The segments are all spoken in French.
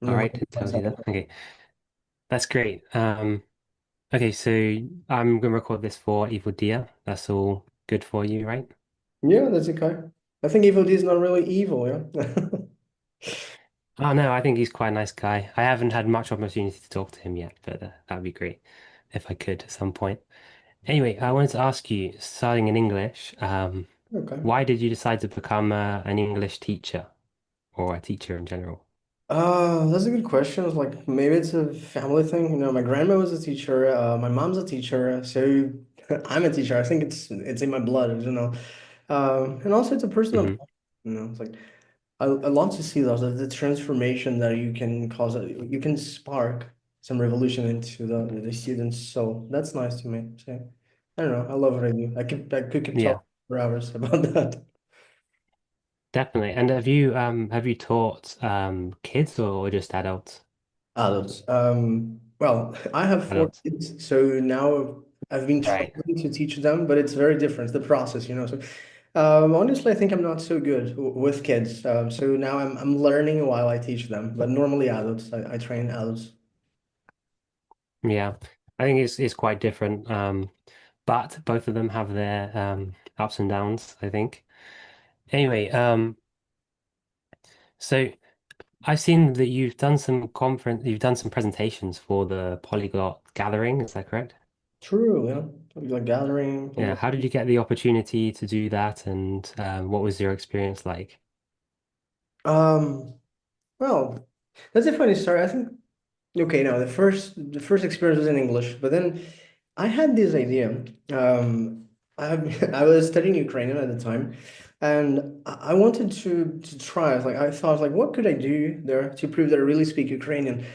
All right, it What's tells you up? that. Okay, that's great. Okay, so I'm gonna record this for Evil Dia. That's all good for you, right? Yeah, that's okay. I think Evil D is not really evil, yeah. Oh no, I think he's quite a nice guy. I haven't had much opportunity to talk to him yet, but that'd be great if I could at some point. Anyway, I wanted to ask you, starting in English, Okay. why did you decide to become an English teacher or a teacher in general? That's a good question. It's like maybe it's a family thing. My grandma was a teacher, my mom's a teacher, so I'm a teacher. I think it's in my blood. And also it's a personal, Hmm. it's like I love to see those the transformation that you can cause. You can spark some revolution into the students. So that's nice to me. So I don't know. I love what I do. I could keep Yeah, talking for hours about that. definitely. And have you taught kids or just adults? Adults. Well, I have four Adults. kids, so now I've been Right. trying to teach them, but it's very different, the process. So, honestly, I think I'm not so good with kids. So now I'm learning while I teach them, but normally adults, I train adults. Yeah, I think it's quite different. But both of them have their ups and downs, I think. Anyway, so I've seen that you've done some presentations for the Polyglot Gathering, is that correct? True, yeah. Like gathering. Yeah, how did you get the opportunity to do that, and what was your experience like? Um, well, that's a funny story. I think okay, no, the first experience was in English, but then I had this idea. I I was studying Ukrainian at the time, and I wanted to try. Like I thought, like, what could I do there to prove that I really speak Ukrainian?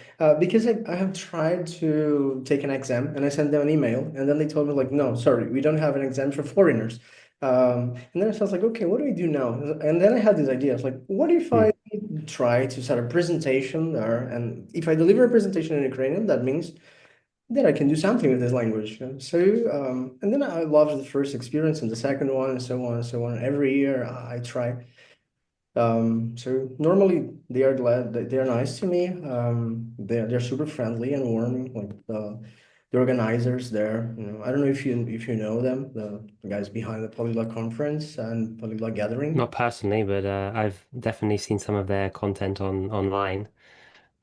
Because I have tried to take an exam, and I sent them an email, and then they told me like, no, sorry, we don't have an exam for foreigners. And then I was like, okay, what do I do now? And then I had this idea. I was like, what if Hmm. I try to set a presentation there, and if I deliver a presentation in Ukrainian, that means that I can do something with this language. So, and then I loved the first experience and the second one, and so on and so on. Every year I try. So normally they are glad that they are nice to me. They're super friendly and warm, like the organizers there. I don't know if you know them, the guys behind the Polyglot conference and Polyglot gathering. Not personally, but I've definitely seen some of their content online.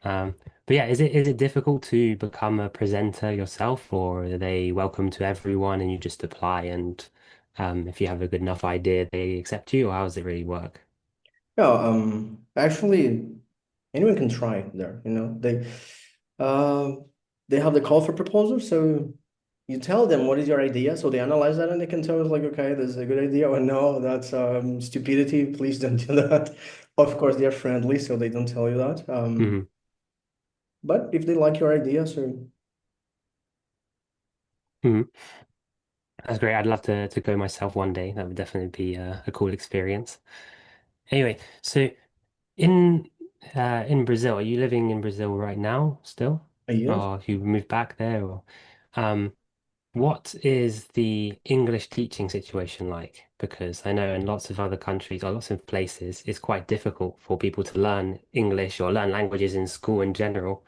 Um, but yeah, is it difficult to become a presenter yourself, or are they welcome to everyone and you just apply and if you have a good enough idea, they accept you, or how does it really work? Yeah, actually, anyone can try there. Uh, they have the call for proposals, so you tell them what is your idea, so they analyze that and they can tell us like, okay, this is a good idea, or no, that's stupidity. Please don't do that. Of course, they are friendly, so they don't tell you that. Hmm. But if they like your idea, so Hmm. That's great. I'd love to go myself one day. That would definitely be a cool experience. Anyway, so in in Brazil, are you living in Brazil right now still? yes, Or you moved back there or um what is the English teaching situation like? Because I know in lots of other countries or lots of places, it's quite difficult for people to learn English or learn languages in school in general.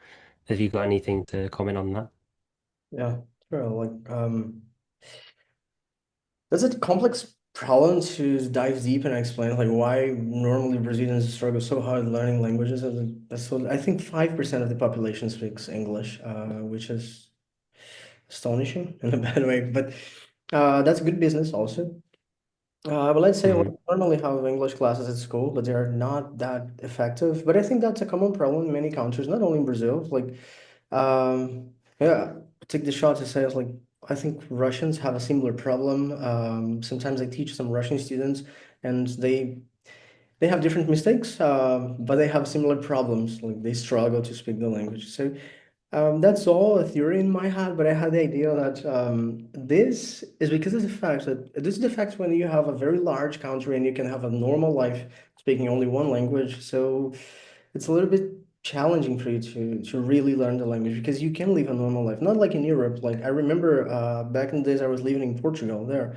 Have you got anything to comment on that? yeah, sure. Like, that's a complex problem to dive deep and explain, like why normally Brazilians struggle so hard learning languages. So I think 5% of the population speaks English, which is astonishing in a bad way. But that's good business also. But let's say like, Hmm. normally have English classes at school, but they are not that effective. But I think that's a common problem in many countries, not only in Brazil. Like, yeah, take the shot to say it's like I think Russians have a similar problem. Sometimes I teach some Russian students, and they have different mistakes, but they have similar problems. Like they struggle to speak the language. So that's all a theory in my head, but I had the idea that this is because of the fact that this is the fact when you have a very large country and you can have a normal life speaking only one language. So it's a little bit challenging for you to really learn the language because you can live a normal life, not like in Europe. Like I remember back in the days I was living in Portugal there.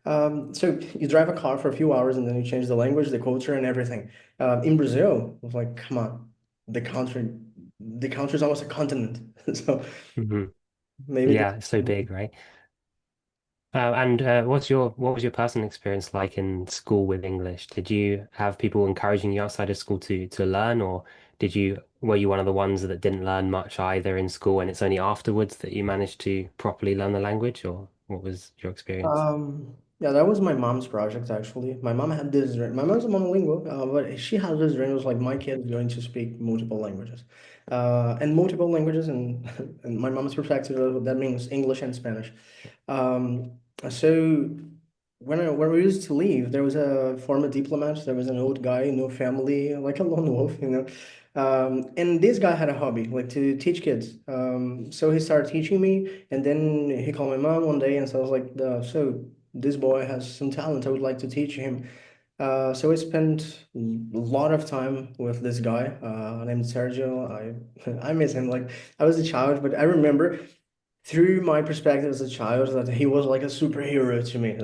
So you drive a car for a few hours and then you change the language, the culture, and everything. In Brazil, it was like, come on, the country. the country is almost a continent. So Hmm. maybe this. Yeah, it's so big, right? And what was your personal experience like in school with English? Did you have people encouraging you outside of school to learn, or were you one of the ones that didn't learn much either in school, and it's only afterwards that you managed to properly learn the language, or what was your experience? Yeah, that was my mom's project actually. My mom had this dream. My mom's a monolingual, but she has this dream. It was like my kid is going to speak multiple languages, and multiple languages, and in my mom's perspective, that means English and Spanish. Um, so when we used to leave, there was a former diplomat. There was an old guy, no family, like a lone wolf, you know. And this guy had a hobby, like to teach kids. So he started teaching me, and then he called my mom one day, and so I was like, "So this boy has some talent. I would like to teach him." So I spent a lot of time with this guy named Sergio. I miss him. Like I was a child, but I remember through my perspective as a child that he was like a superhero to me.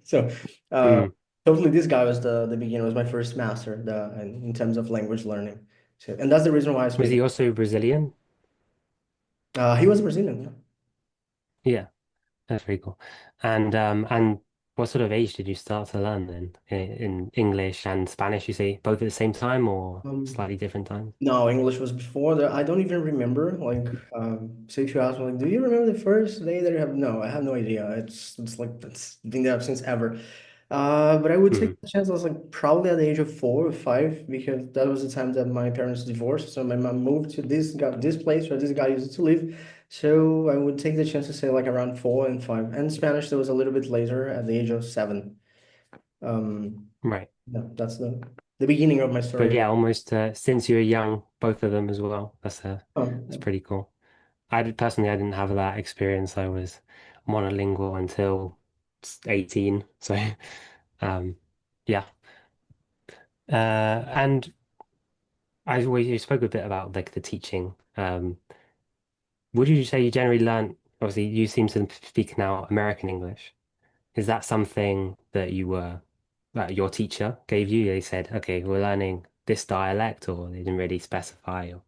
So uh, Mm. totally, this guy was the beginner. Was my first master in terms of language learning. So, and that's the reason why I Was speak. he also Brazilian? He was Brazilian. Yeah. Yeah, that's very cool. And what sort of age did you start to learn then in English and Spanish, you say, both at the same time or Um, slightly different times? no, English was before that. I don't even remember. Like, say if you ask me, like, do you remember the first day that you have? No, I have no idea. It's like it's been there since ever. But I would take Hmm. the chance. I was like probably at the age of 4 or 5 because that was the time that my parents divorced. So my mom moved to this place where this guy used to live. So I would take the chance to say like around 4 and 5. And Spanish, there was a little bit later at the age of 7. Um, Right. yeah, that's the beginning of my But story. yeah, almost since you were young, both of them as well. Oh, That's yeah. pretty cool. I didn't have that experience. I was monolingual until 18. So, um, yeah. And you spoke a bit about like the teaching. Would you say you generally learn, obviously you seem to speak now American English. Is that something that that your teacher gave you? They said, okay, we're learning this dialect, or they didn't really specify, or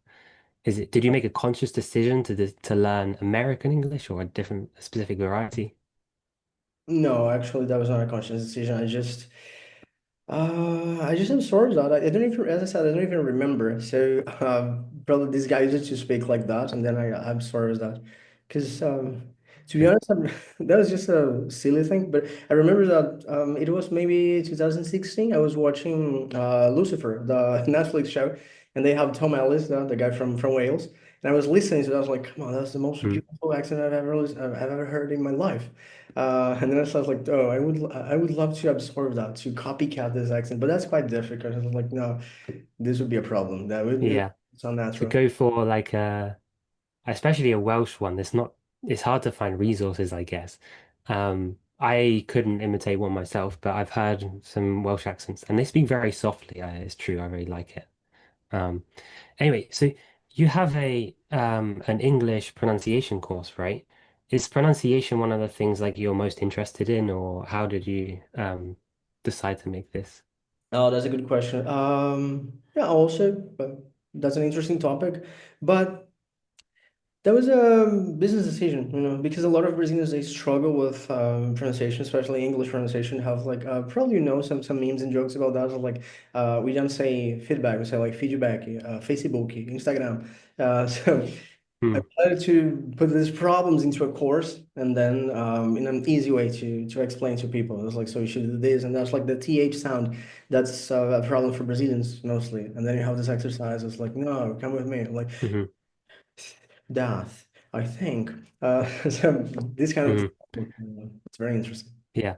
did you make a conscious decision to learn American English or a specific variety? No, actually, that was not a conscious decision. I just absorbed that. I don't even, as I said, I don't even remember. So, probably this guy used to speak like that, and then I absorbed that. Because, to be Mm, honest, that was just a silly thing. But I remember that it was maybe 2016. I was watching Lucifer, the Netflix show, and they have Tom Ellis, the guy from Wales. And I was listening to that. I was like, come on, that's the most mm, beautiful accent I've ever heard in my life. And then I was like, oh, I would love to absorb that, to copycat this accent, but that's quite difficult. I was like, no, this would be a problem. yeah. It's To unnatural. go for like especially a Welsh one, it's hard to find resources, I guess. I couldn't imitate one myself, but I've heard some Welsh accents and they speak very softly. It's true, I really like it. Um, anyway, so you have a an English pronunciation course, right? Is pronunciation one of the things like you're most interested in, or how did you decide to make this? Oh, that's a good question. Yeah, also, that's an interesting topic, but that was a business decision, because a lot of Brazilians they struggle with pronunciation, especially English pronunciation. Have like probably some memes and jokes about that. Like we don't say feedback, we say like feedback, Facebook, Instagram. So I Hmm. decided to put these problems into a course and then in an easy way to explain to people. It's like, so you should do this, and that's like the TH sound. That's a problem for Brazilians mostly. And then you have this exercise. It's like, no, come with me. I'm like, Hmm. death, I think. So this kind of, Hmm. it's very interesting. Yeah.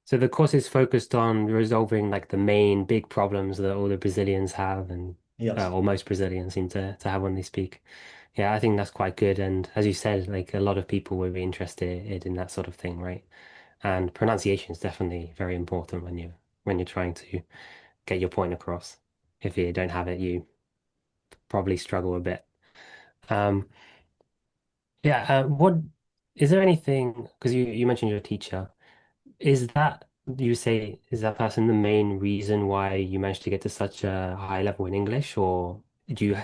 So the course is focused on resolving like the main big problems that all the Brazilians have, and Yes. or most Brazilians seem to have when they speak. Yeah, I think that's quite good. And as you said, like a lot of people will be interested in that sort of thing, right? And pronunciation is definitely very important when you're trying to get your point across. If you don't have it, you probably struggle a bit. Um, yeah, what is there anything, because you mentioned your teacher, is that you say is that person the main reason why you managed to get to such a high level in English, or do you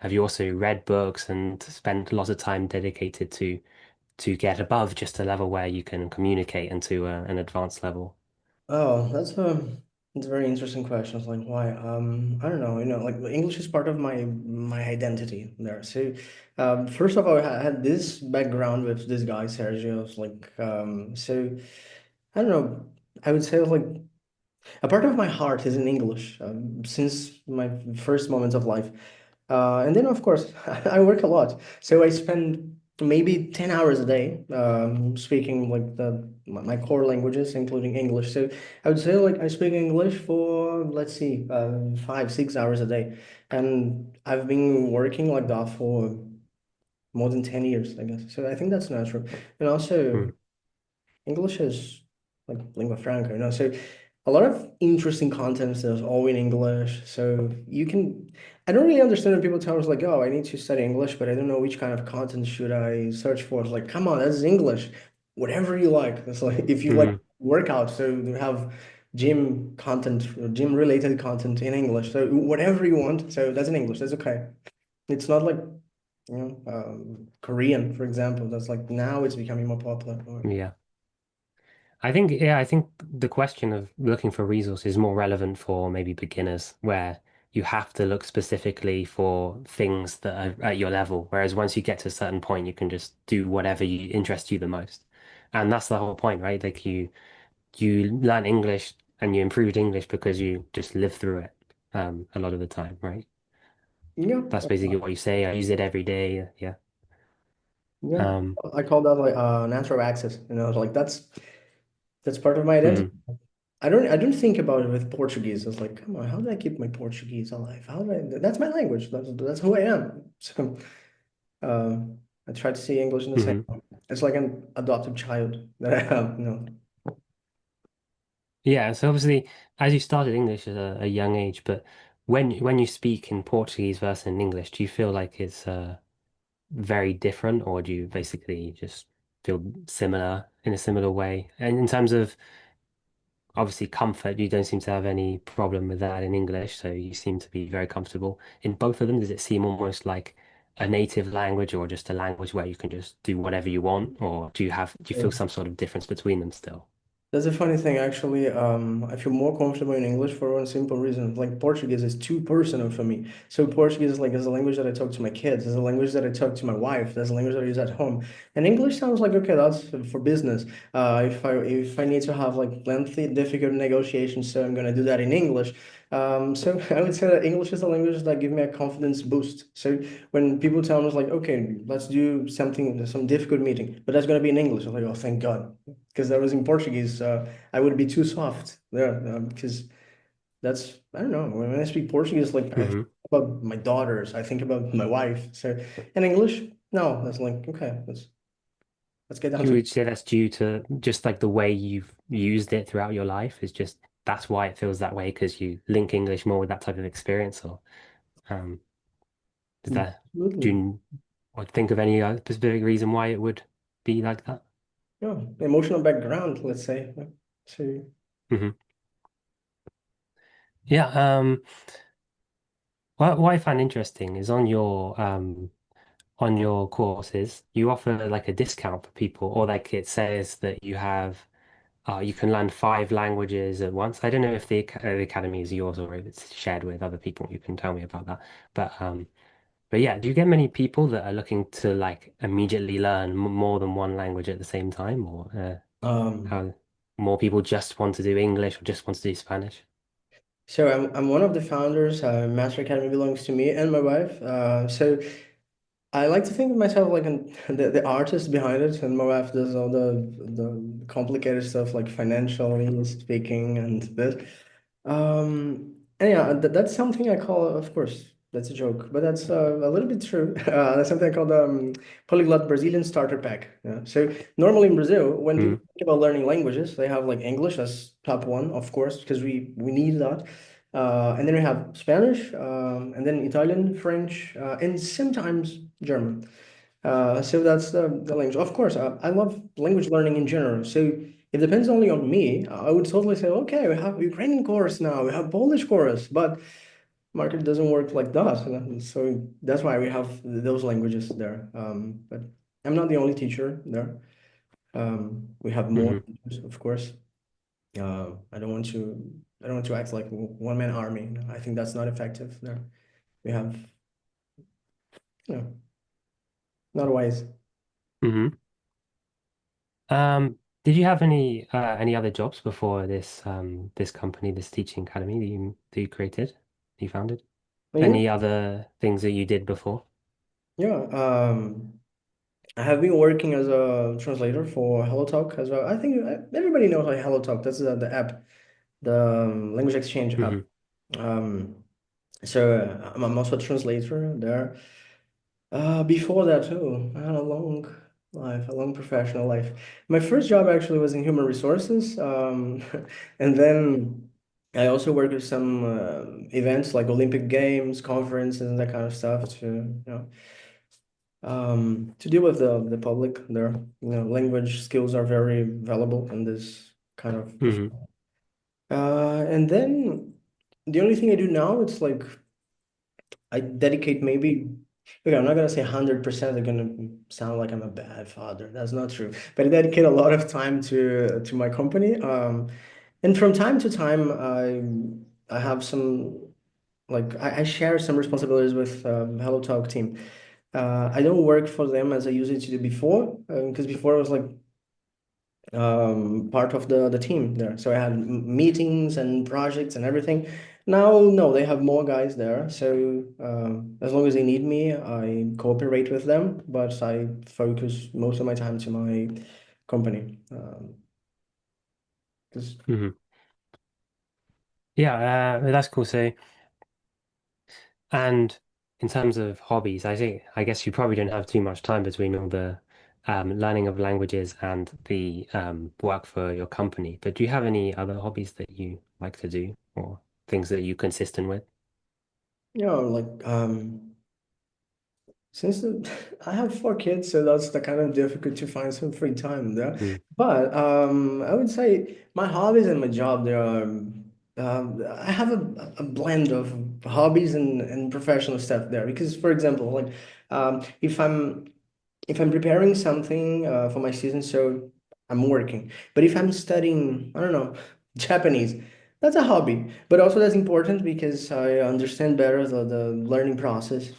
have you also read books and spent a lot of time dedicated to get above just a level where you can communicate into an advanced level? Oh, that's a very interesting question. It's like why? I don't know. Like English is part of my identity there. So, first of all, I had this background with this guy Sergio. It's like, so I don't know. I would say like a part of my heart is in English since my first moments of life. And then, of course, I work a lot. So I spend maybe 10 hours a day speaking like my core languages, including English. So I would say like I speak English for, let's see, 5, 6 hours a day. And I've been working like that for more than 10 years, I guess. So I think that's natural. And also, Mm, English is like lingua franca, so a lot of interesting content is all in English. So I don't really understand when people tell us like, oh, I need to study English, but I don't know which kind of content should I search for. It's like, come on, that's English. Whatever you like. It's like if you like mhm, workout, so you have gym content, gym related content in English. So whatever you want. So that's in English. That's okay. It's not like, Korean, for example. That's like now it's becoming more popular. yeah. I think the question of looking for resources is more relevant for maybe beginners, where you have to look specifically for things that are at your level. Whereas once you get to a certain point, you can just do whatever you interest you the most. And that's the whole point, right? Like you learn English and you improved English because you just live through it a lot of the time, right? Yeah. That's basically what you say. I use it every day. Yeah. Yeah, Um, I call that like natural access. Like that's part of my identity. mhm, I don't think about it with Portuguese. It's like, come on, how do I keep my Portuguese alive? How do I? That's my language. That's who I am. So I try to see English in the same mhm. way. It's like an adopted child that I have. Yeah, so obviously, as you started English at a young age, but when you speak in Portuguese versus in English, do you feel like it's very different, or do you basically just feel similar in a similar way? And in terms of obviously comfort, you don't seem to have any problem with that in English, so you seem to be very comfortable in both of them. Does it seem almost like a native language, or just a language where you can just do whatever you want, or do you feel some sort of difference between them still? That's a funny thing, actually. I feel more comfortable in English for one simple reason. Like Portuguese is too personal for me. So Portuguese is a language that I talk to my kids, is a language that I talk to my wife, that's a language that I use at home. And English sounds like okay, that's for business. If I need to have like lengthy, difficult negotiations, so I'm gonna do that in English. So I would say that English is a language that give me a confidence boost. So when people tell us like, okay, let's do something, some difficult meeting, but that's gonna be in English, I'm like, oh, thank God because I was in Portuguese, I would be too soft there because I don't know. When I speak Portuguese, like I think Hmm. about my daughters, I think about my wife. So in English, no, that's like okay, let's get down You to would say that's due to just like the way you've used it throughout your life is just that's why it feels that way because you link English more with that type of experience, or um, is that do absolutely, you or think of any other specific reason why it would be like that? yeah, emotional background, let's say. So Hmm. Yeah. What I find interesting is on your courses, you offer like a discount for people, or like it says that you can learn 5 languages at once. I don't know if the academy is yours or if it's shared with other people. You can tell me about that. But yeah, do you get many people that are looking to like immediately learn more than one language at the same time, or um, how more people just want to do English or just want to do Spanish? I'm one of the founders. Master Academy belongs to me and my wife. So I like to think of myself like the artist behind it, and my wife does all the complicated stuff like financially speaking and this. And yeah, that's something I call, of course, that's a joke, but that's a little bit true. That's something I call the Polyglot Brazilian Starter Pack. Yeah. So normally in Brazil, when people Mm, think about learning languages, they have like English as top one, of course, because we need that. And then we have Spanish, and then Italian, French, and sometimes German. So that's the language. Of course, I love language learning in general. So it depends only on me. I would totally say, okay, we have Ukrainian chorus now, we have Polish chorus, but market doesn't work like that. So that's why we have those languages there. But I'm not the only teacher there. We have more Hmm. teachers, of course. I don't want to act like one man army. I think that's not effective there. We have, you know, not wise. Hmm. Did you have any other jobs before this company, this teaching academy that you created, that you founded? And you? Any other things that you did before? Yeah. I have been working as a translator for HelloTalk as well. I think everybody knows like HelloTalk. That's the app, the language exchange app. Hmm. Um, I'm also a translator there. Before that too, I had a long life, a long professional life. My first job actually was in human resources, and then I also worked with some events like Olympic Games, conferences, and that kind of stuff to deal with the public there. Language skills are very valuable in this kind of Hmm. and then the only thing I do now, it's like I dedicate maybe, okay, I'm not gonna say 100%, they're gonna sound like I'm a bad father. That's not true. But I dedicate a lot of time to my company. And from time to time, I have some like I share some responsibilities with HelloTalk team. I don't work for them as I used to do before, because before I was like part of the team there. So I had meetings and projects and everything. Now, no, they have more guys there. So as long as they need me, I cooperate with them, but I focus most of my time to my company. 'Cause Hmm. Yeah, that's cool. So, and in terms of hobbies, I guess you probably don't have too much time between all the learning of languages and the work for your company. But do you have any other hobbies that you like to do or things that you're consistent with? like since I have four kids, so that's the kind of difficult to find some free time there. Mm. But I would say my hobbies and my job, they are, I have a blend of hobbies and professional stuff there. Because, for example, like if I'm preparing something for my season, so I'm working. But if I'm studying, I don't know, Japanese, that's a hobby. But also that's important because I understand better the learning process.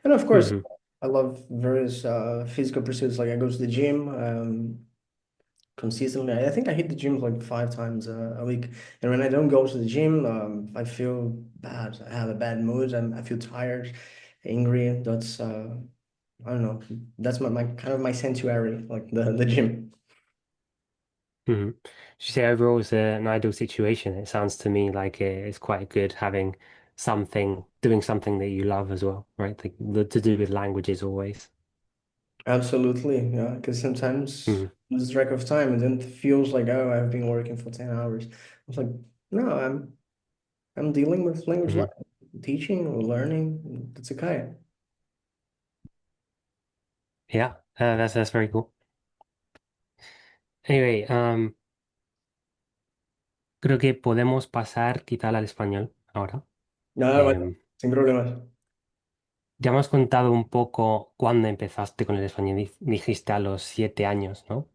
And of course, Hmm. I love various physical pursuits. Like I go to the gym consistently. I think I hit the gym like 5 times a week. And when I don't go to the gym, I feel bad. I have a bad mood. I feel tired, angry. I don't know. That's my kind of my sanctuary, like the gym. Hmm. Should say overall it's an ideal situation. It sounds to me like it's quite good having doing something that you love as well, right? To do with languages always. Absolutely, yeah. Because sometimes Hmm. I lose track of time and then it feels like, oh, I've been working for 10 hours. It's like, no, I'm dealing with language Hmm. teaching or learning. It's okay. Yeah, that's very cool. Anyway, creo que podemos pasar quizá al español ahora. Nada, bueno, Em, sin problemas. ya me has contado un poco cuándo empezaste con el español. Dijiste a los 7 años, ¿no?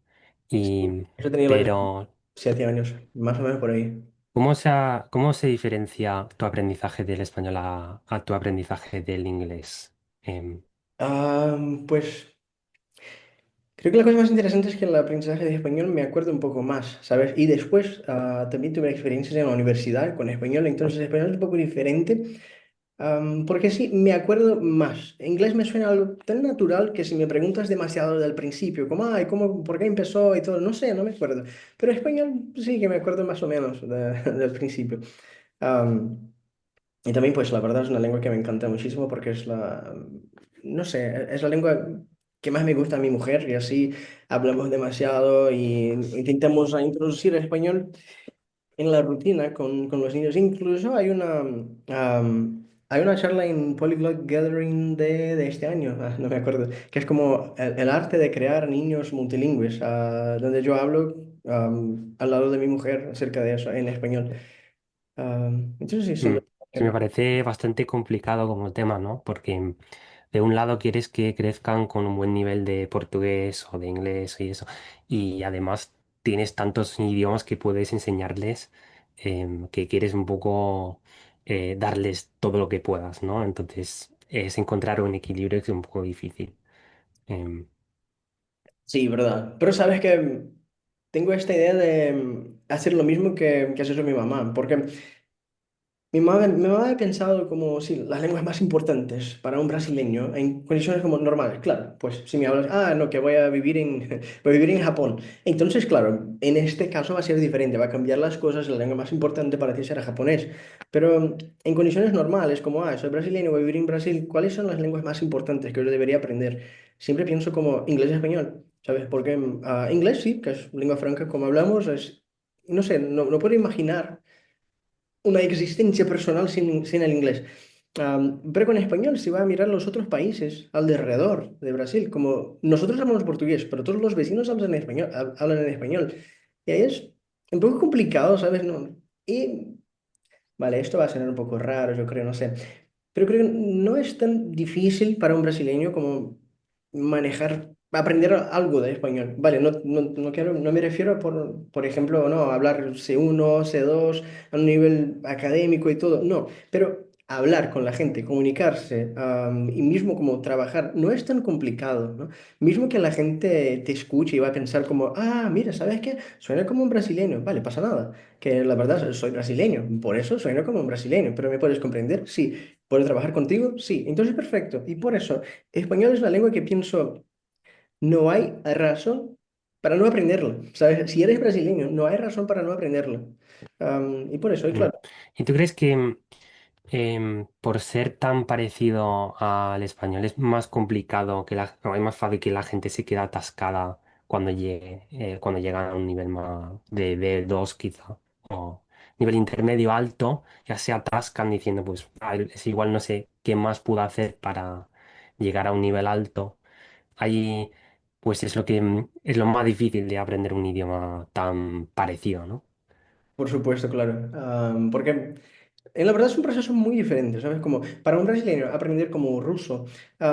Y, Yo tenía más de pero 7 años, más o menos por ahí. cómo se diferencia tu aprendizaje del español a tu aprendizaje del inglés? Pues creo que la cosa más interesante es que el aprendizaje de español me acuerdo un poco más, ¿sabes? Y después también tuve experiencias en la universidad con español, entonces el español es un poco diferente. Porque sí, me acuerdo más. Inglés me suena algo tan natural que si me preguntas demasiado del principio, como, ay, ¿cómo, por qué empezó y todo? No sé, no me acuerdo. Pero español sí que me acuerdo más o menos del principio. Am, y también, pues, la verdad es una lengua que me encanta muchísimo porque no sé, es la lengua que más me gusta a mi mujer y así hablamos demasiado y intentamos introducir el español en la rutina con los niños. Incluso hay una charla en Polyglot Gathering de este año, no me acuerdo, que es como el arte de crear niños multilingües, donde yo hablo al lado de mi mujer acerca de eso en español. Entonces sí, son Mm, dos. Sí, me parece bastante complicado como tema, ¿no? Porque de un lado quieres que crezcan con un buen nivel de portugués o de inglés y eso, y además tienes tantos idiomas que puedes enseñarles, que quieres un poco darles todo lo que puedas, ¿no? Entonces es encontrar un equilibrio que es un poco difícil. Em, Sí, verdad. Pero sabes que tengo esta idea de hacer lo mismo que hace mi mamá, porque mi mamá ha pensado como, sí, las lenguas más importantes para un brasileño en condiciones como normales. Claro, pues si me hablas, no, que voy a vivir voy a vivir en Japón. Entonces, claro, en este caso va a ser diferente, va a cambiar las cosas, la lengua más importante para ti será japonés. Pero en condiciones normales, como, soy brasileño, voy a vivir en Brasil, ¿cuáles son las lenguas más importantes que yo debería aprender? Siempre pienso como inglés y español, ¿sabes? Porque inglés sí, que es lengua franca, como hablamos, no sé, no puedo imaginar una existencia personal sin el inglés. Pero con español, si va a mirar los otros países alrededor de Brasil, como nosotros hablamos portugués, pero todos los vecinos hablan en español, hablan en español. Y ahí es un poco complicado, ¿sabes? No, y vale, esto va a ser un poco raro, yo creo, no sé. Pero creo que no es tan difícil para un brasileño como aprender algo de español. Vale, no quiero, no me refiero por ejemplo, no, hablar C1, C2 a un nivel académico y todo, no, pero hablar con la gente, comunicarse, y mismo como trabajar, no es tan complicado, ¿no? Mismo que la gente te escuche y va a pensar como, mira, ¿sabes qué? Suena como un brasileño, vale, pasa nada, que la verdad soy brasileño, por eso sueno como un brasileño, pero ¿me puedes comprender? Sí. ¿Puedo trabajar contigo? Sí. Entonces, perfecto. Y por eso, español es la lengua que pienso, no hay razón para no aprenderlo. ¿Sabes? Si eres brasileño, no hay razón para no aprenderlo. Y por eso, y mm. claro, ¿Y tú crees que por ser tan parecido al español, es más complicado o es más fácil que la gente se quede atascada cuando llega a un nivel más de B2 quizá, o nivel intermedio alto, ya se atascan diciendo, pues, es igual no sé qué más puedo hacer para llegar a un nivel alto. Ahí, pues es es lo más difícil de aprender un idioma tan parecido, ¿no? por supuesto, claro. Porque en la verdad es un proceso muy diferente, ¿sabes? Como para un brasileño aprender como ruso,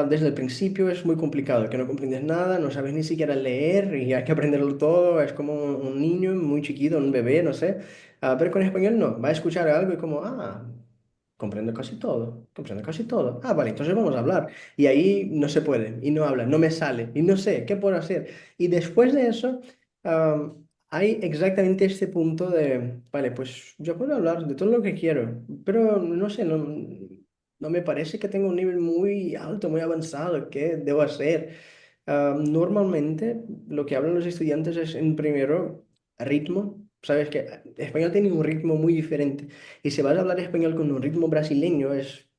desde el principio es muy complicado, que no comprendes nada, no sabes ni siquiera leer y hay que aprenderlo todo, es como un niño muy chiquito, un bebé, no sé. Pero con español no, va a escuchar algo y como, comprendo casi todo, comprendo casi todo. Vale, entonces vamos a hablar. Y ahí no se puede, y no habla, no me sale, y no sé, ¿qué puedo hacer? Y después de eso, hay exactamente este punto de, vale, pues yo puedo hablar de todo lo que quiero, pero no sé, no me parece que tenga un nivel muy alto, muy avanzado. ¿Qué debo hacer? Normalmente lo que hablan los estudiantes es en primero ritmo. Sabes que español tiene un ritmo muy diferente. Y si vas a hablar español con un ritmo brasileño es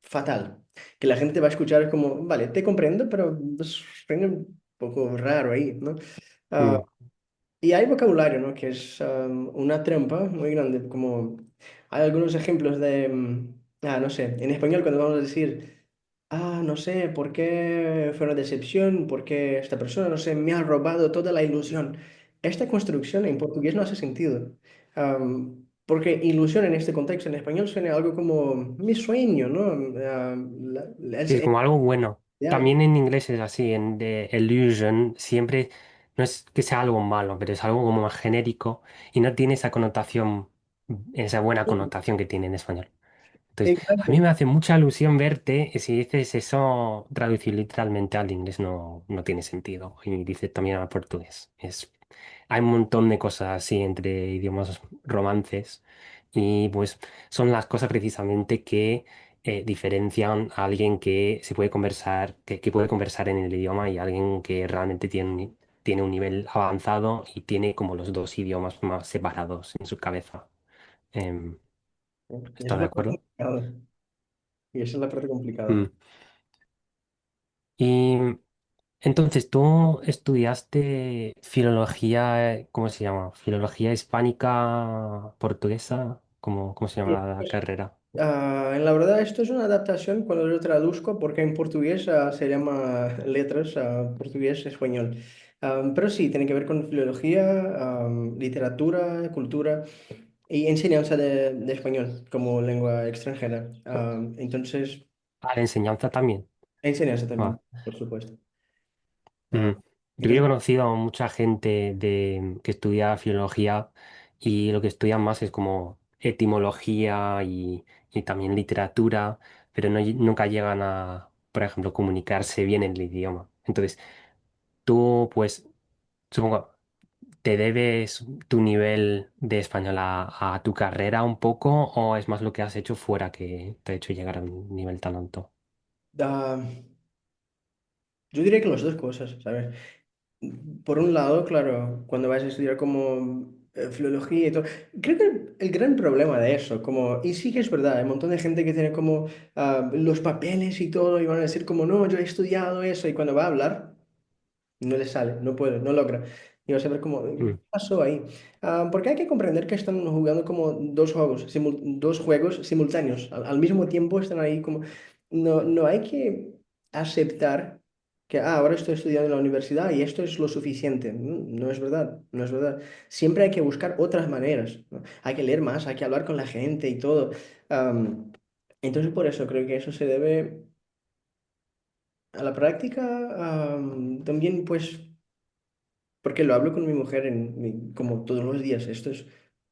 fatal. Que la gente va a escuchar como, vale, te comprendo, pero suena un poco raro ahí, ¿no? Ah, Mm. y hay vocabulario, ¿no? Que es una trampa muy grande. Como hay algunos ejemplos de, no sé, en español cuando vamos a decir, no sé, ¿por qué fue una decepción? ¿Por qué esta persona, no sé, me ha robado toda la ilusión? Esta construcción en portugués no hace sentido. Porque ilusión en este contexto en español suena algo como mi sueño, ¿no? Sí, es como algo bueno. Ya, También en inglés es así, en The Illusion siempre no es que sea algo malo, pero es algo como más genérico y no tiene esa connotación, esa buena connotación que tiene en español. Entonces, a mí exacto. me hace mucha ilusión verte y si dices eso, traducir literalmente al inglés no tiene sentido. Y dices también al portugués. Hay un montón de cosas así entre idiomas romances y pues son las cosas precisamente que diferencian a alguien que se puede conversar, que puede conversar en el idioma y alguien que realmente tiene un nivel avanzado y tiene como los dos idiomas más separados en su cabeza. Em, Y esa ¿Estás es de la parte acuerdo? complicada. Y esa es la parte complicada. Mm. Y entonces tú estudiaste filología, ¿cómo se llama? Filología hispánica portuguesa, ¿cómo se llama Sí, la pues, carrera? en la verdad esto es una adaptación cuando yo traduzco porque en portugués se llama letras portugués-español. Pero sí, tiene que ver con filología, literatura, cultura. y enseñanza de español como lengua extranjera. Entonces, A la enseñanza también. enseñanza Ah, también, por supuesto. mm. Ah, Yo he entonces, conocido a mucha gente que estudia filología y lo que estudian más es como etimología y también literatura, pero nunca llegan a, por ejemplo, comunicarse bien en el idioma. Entonces, tú, pues, supongo, ¿te debes tu nivel de español a tu carrera un poco o es más lo que has hecho fuera que te ha hecho llegar a un nivel tan alto? ah, yo diría que las dos cosas, ¿sabes? Por un lado, claro, cuando vas a estudiar como filología y todo, creo que el gran problema de eso, como, y sí que es verdad, hay un montón de gente que tiene como los papeles y todo, y van a decir como, no, yo he estudiado eso, y cuando va a hablar, no le sale, no puede, no logra. Y vas a ver como, ¿qué Mm, pasó ahí? Porque hay que comprender que están jugando como dos juegos simultáneos. Al mismo tiempo están ahí como, no hay que aceptar que, ahora estoy estudiando en la universidad y esto es lo suficiente. No es verdad, no es verdad. Siempre hay que buscar otras maneras, ¿no? Hay que leer más, hay que hablar con la gente y todo. Am, entonces, por eso creo que eso se debe a la práctica. También, pues porque lo hablo con mi mujer como todos los días. Esto es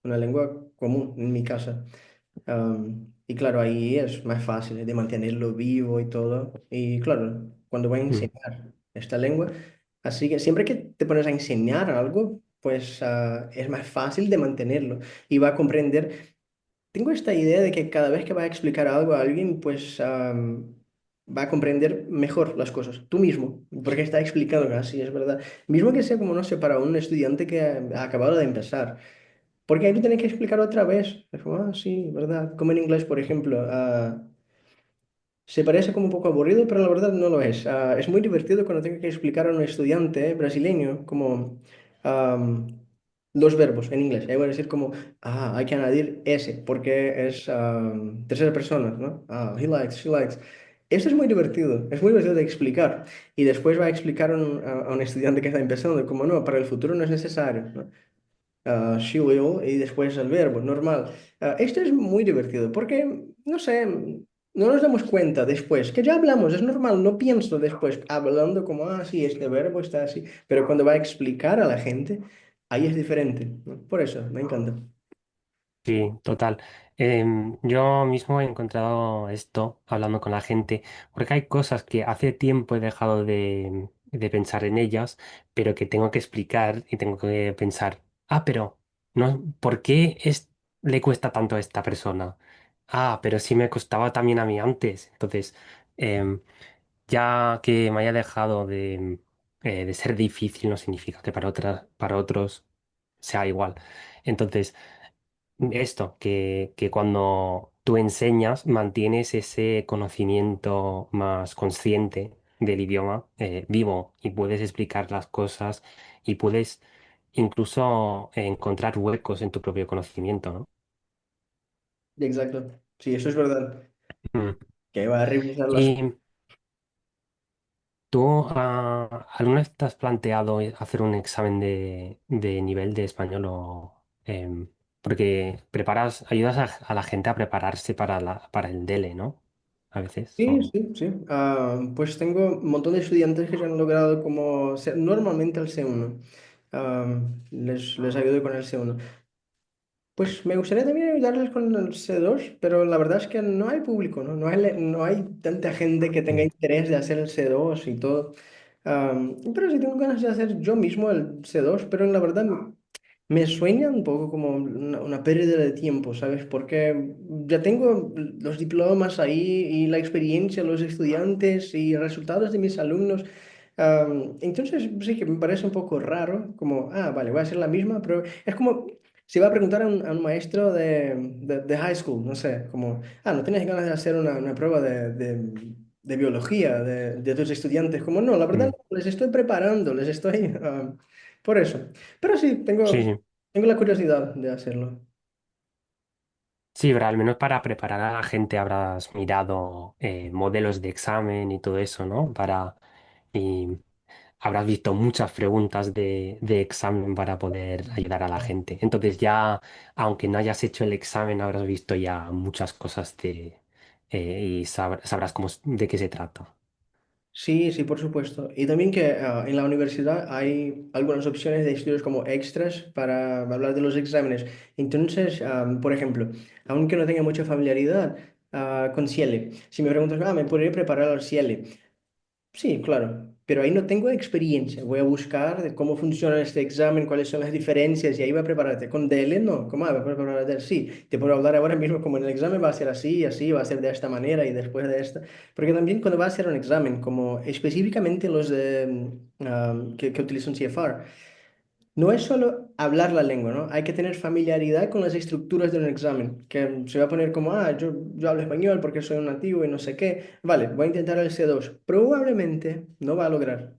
una lengua común en mi casa. Y claro, ahí es más fácil de mantenerlo vivo y todo. Y claro, cuando voy a mm, enseñar esta lengua, así que siempre que te pones a enseñar algo, pues es más fácil de mantenerlo y va a comprender. Tengo esta idea de que cada vez que va a explicar algo a alguien, pues va a comprender mejor las cosas, tú mismo, porque está explicando así, es verdad. Mismo que sea como, no sé, para un estudiante que ha acabado de empezar, porque ahí tú tienes que explicar otra vez. Es como, sí, ¿verdad? Como en inglés, por ejemplo. Se parece como un poco aburrido, pero la verdad no lo es. Es muy divertido cuando tengo que explicar a un estudiante brasileño como am, los verbos en inglés. Ahí voy a decir como, hay que añadir ese, porque es tercera persona, ¿no? He likes, she likes. Esto es muy divertido de explicar. Y después va a explicar a un estudiante que está empezando, como no, para el futuro no es necesario, ¿no? She will y después el verbo, normal. Esto es muy divertido porque, no sé, no nos damos cuenta después, que ya hablamos, es normal, no pienso después hablando como, sí, este verbo está así, pero cuando va a explicar a la gente, ahí es diferente, ¿no? Por eso, me encanta. sí, total. Yo mismo he encontrado esto hablando con la gente, porque hay cosas que hace tiempo he dejado de pensar en ellas, pero que tengo que explicar y tengo que pensar, pero no, ¿por qué le cuesta tanto a esta persona? Pero sí me costaba también a mí antes. Entonces, em, ya que me haya dejado de ser difícil no significa que para otros sea igual. Entonces, esto, que cuando tú enseñas mantienes ese conocimiento más consciente del idioma vivo y puedes explicar las cosas y puedes incluso encontrar huecos en tu propio conocimiento, ¿no? Exacto. Sí, eso es verdad. Mm. Que va a revisar las... Y ¿tú alguna vez te has planteado hacer un examen de nivel de español porque ayudas a la gente a prepararse para el DELE, ¿no? A veces. Sí, sí, sí. Pues tengo un montón de estudiantes que ya han logrado como normalmente el C1. Les ayudo con el C1. Pues me gustaría también ayudarles con el C2, pero la verdad es que no hay público, ¿no? No hay tanta gente que tenga Mm, interés de hacer el C2 y todo. Pero sí tengo ganas de hacer yo mismo el C2, pero la verdad me sueña un poco como una pérdida de tiempo, ¿sabes? Porque ya tengo los diplomas ahí y la experiencia, los estudiantes y resultados de mis alumnos. Entonces sí que me parece un poco raro, como, vale, voy a hacer la misma, pero es como si va a preguntar a un maestro de high school, no sé, como, ¿no tienes ganas de hacer una prueba de biología de tus estudiantes? Como, no, la verdad, mm. no, les estoy preparando, les estoy... por eso. Pero sí, Sí, tengo, sí. tengo la curiosidad de hacerlo. Sí, pero al menos para preparar a la gente habrás mirado modelos de examen y todo eso, ¿no? habrás visto muchas preguntas de examen para poder ayudar a la gente. Entonces ya, aunque no hayas hecho el examen, habrás visto ya muchas cosas y sabrás de qué se trata. Sí, sí, por supuesto. Y también que en la universidad hay algunas opciones de estudios como extras para hablar de los exámenes. Entonces, por ejemplo, aunque no tenga mucha familiaridad con Ciele, si me preguntas, ¿me podría preparar al Ciele? Sí, claro, pero ahí no tengo experiencia. Voy a buscar de cómo funciona este examen, cuáles son las diferencias y ahí va a prepararte. Con DL no, ¿cómo va a prepararte? Sí, te puedo hablar ahora mismo como en el examen va a ser así, así, va a ser de esta manera y después de esta. Porque también cuando va a ser un examen, como específicamente los que utilizan CFR, no es solo hablar la lengua, ¿no? Hay que tener familiaridad con las estructuras de un examen, que se va a poner como, yo hablo español porque soy un nativo y no sé qué. Vale, voy a intentar el C2. Probablemente no va a lograr.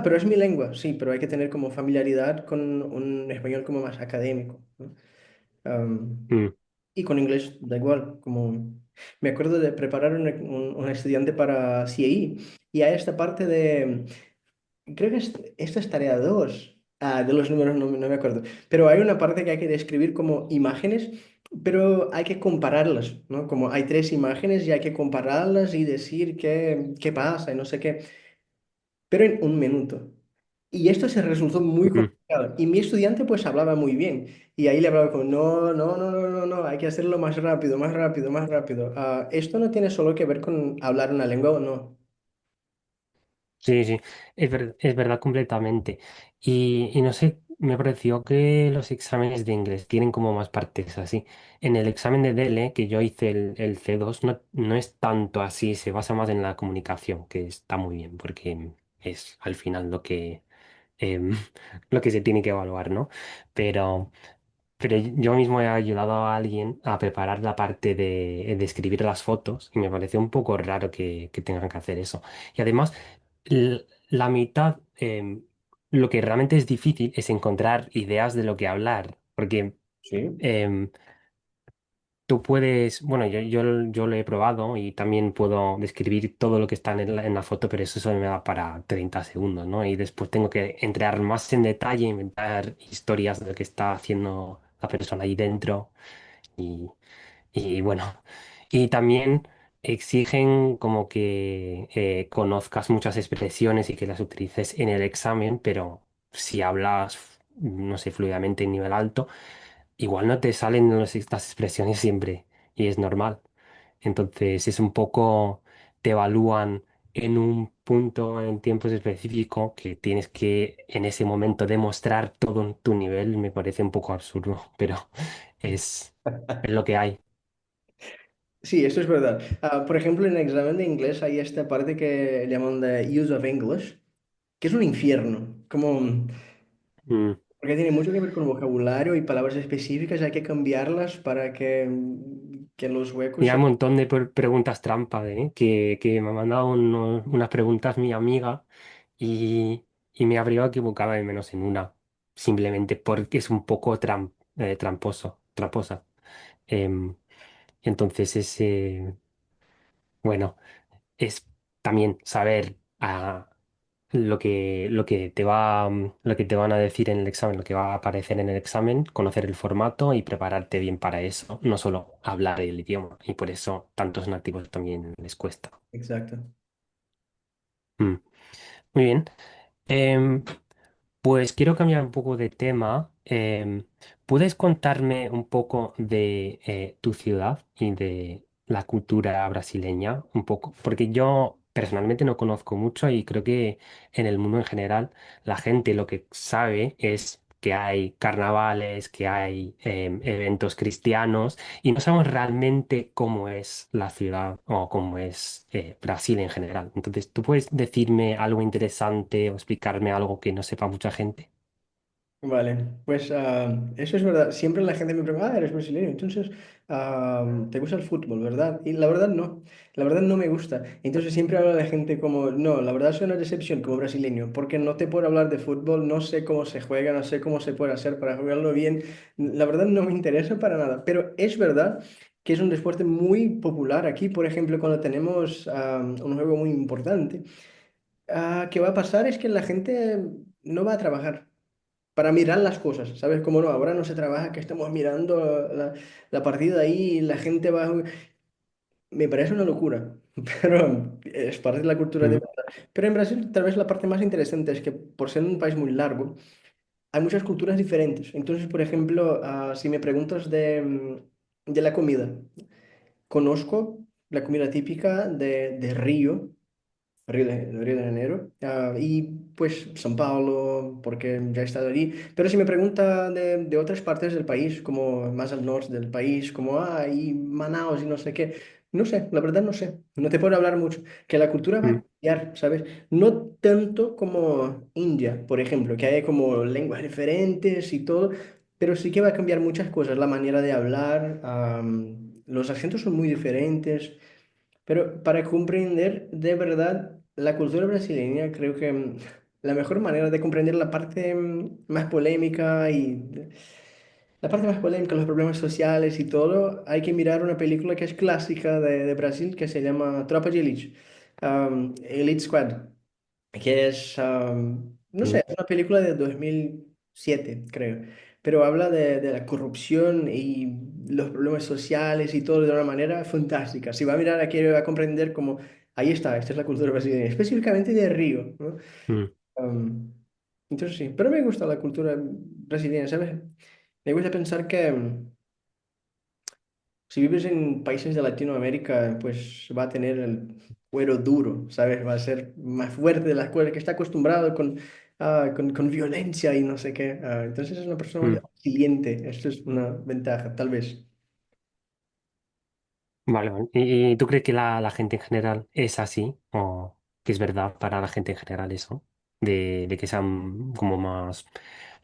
Pero es mi lengua, sí, pero hay que tener como familiaridad con un español como más académico, ¿no? Am, Mm, y con inglés, da igual, como... Me acuerdo de preparar un estudiante para CAE y hay esta parte de creo que esta es tarea 2. De los números no me acuerdo. Pero hay una parte que hay que describir como imágenes, pero hay que compararlas, ¿no? Como hay tres imágenes y hay que compararlas y decir qué pasa y no sé qué, pero en un minuto. Y esto se resultó muy mm. complicado. Y mi estudiante pues hablaba muy bien. Y ahí le hablaba como, no, hay que hacerlo más rápido, más rápido, más rápido. Esto no tiene solo que ver con hablar una lengua o no. Sí, sí, es verdad completamente. Y no sé, me pareció que los exámenes de inglés tienen como más partes así. En el examen de DELE, que yo hice el C2, no es tanto así, se basa más en la comunicación, que está muy bien, porque es al final em, lo que se tiene que evaluar, ¿no? Pero, pero yo mismo he ayudado a alguien a preparar la parte de escribir las fotos y me pareció un poco raro que tengan que hacer eso. Y además la mitad, lo que realmente es difícil es encontrar ideas de lo que hablar, porque Sí. em, tú puedes, bueno, yo lo he probado y también puedo describir todo lo que está en la foto, pero eso solo me da para 30 segundos, ¿no? Y después tengo que entrar más en detalle, inventar historias de lo que está haciendo la persona ahí dentro y bueno, y también exigen como que conozcas muchas expresiones y que las utilices en el examen, pero si hablas, no sé, fluidamente en nivel alto, igual no te salen estas expresiones siempre y es normal. Entonces es un poco, te evalúan en un punto en tiempos específico que tienes que en ese momento demostrar todo tu nivel, me parece un poco absurdo, pero es, es lo que hay. Sí, eso es verdad. Por ejemplo, en el examen de inglés hay esta parte que llaman de Use of English, que es un infierno, como Mm. porque tiene mucho que ver con vocabulario y palabras específicas, hay que cambiarlas para que los huecos Y hay un sean... montón de preguntas trampa, ¿eh? Que me ha mandado unas preguntas mi amiga y me habría equivocado de menos en una, simplemente porque es un poco tramposa. Em, entonces bueno, es también saber lo que te van a decir en el examen, lo que va a aparecer en el examen, conocer el formato y prepararte bien para eso, no solo hablar el idioma. Y por eso tantos nativos también les cuesta. Exacto. Mm, Muy bien. Em, Pues quiero cambiar un poco de tema. ¿Puedes contarme un poco de tu ciudad y de la cultura brasileña? Un poco, porque yo personalmente no conozco mucho y creo que en el mundo en general la gente lo que sabe es que hay carnavales, que hay eventos cristianos y no sabemos realmente cómo es la ciudad o cómo es Brasil en general. Entonces, ¿tú puedes decirme algo interesante o explicarme algo que no sepa mucha gente? Vale, pues eso es verdad. Siempre la gente me pregunta, eres brasileño, entonces te gusta el fútbol, ¿verdad? Y la verdad no, la verdad no me gusta. Entonces siempre habla la gente como, no, la verdad soy una decepción como brasileño, porque no te puedo hablar de fútbol, no sé cómo se juega, no sé cómo se puede hacer para jugarlo bien. La verdad no me interesa para nada, pero es verdad que es un deporte muy popular aquí, por ejemplo, cuando tenemos un juego muy importante. ¿Qué va a pasar? Es que la gente no va a trabajar para mirar las cosas, ¿sabes? Como no, ahora no se trabaja, que estamos mirando la partida ahí y la gente va. Me parece una locura, pero es parte de la cultura de Mm, verdad. Pero en Brasil tal vez la parte más interesante es que por ser un país muy largo, hay muchas culturas diferentes. Entonces, por ejemplo, si me preguntas de la comida, conozco la comida típica de Río. Río de Janeiro. Y pues São Paulo, porque ya he estado allí. Pero si me pregunta de otras partes del país, como más al norte del país, como, y Manaus y no sé qué, no sé, la verdad no sé, no te puedo hablar mucho. Que la cultura va a mm, cambiar, ¿sabes? No tanto como India, por ejemplo, que hay como lenguas diferentes y todo, pero sí que va a cambiar muchas cosas, la manera de hablar, los acentos son muy diferentes. Pero para comprender de verdad la cultura brasileña, creo que la mejor manera de comprender la parte más polémica la parte más polémica, los problemas sociales y todo, hay que mirar una película que es clásica de Brasil que se llama Tropa de Elite, Elite Squad, que es, no sé, mm, es una película de 2007 creo, pero habla de la corrupción y los problemas sociales y todo de una manera fantástica. Si va a mirar aquí, va a comprender como, ahí está, esta es la cultura brasileña, específicamente de Río, ¿no? mm. Um, entonces sí, pero me gusta la cultura brasileña, ¿sabes? Me gusta pensar que si vives en países de Latinoamérica, pues va a tener el cuero duro, ¿sabes? Va a ser más fuerte de las cosas que está acostumbrado con violencia y no sé qué. Entonces es una persona Mm. más resiliente. Esto es una ventaja, tal vez. Vale, vale. ¿Y tú crees que la gente en general es así? ¿O que es verdad para la gente en general eso? De que sean como más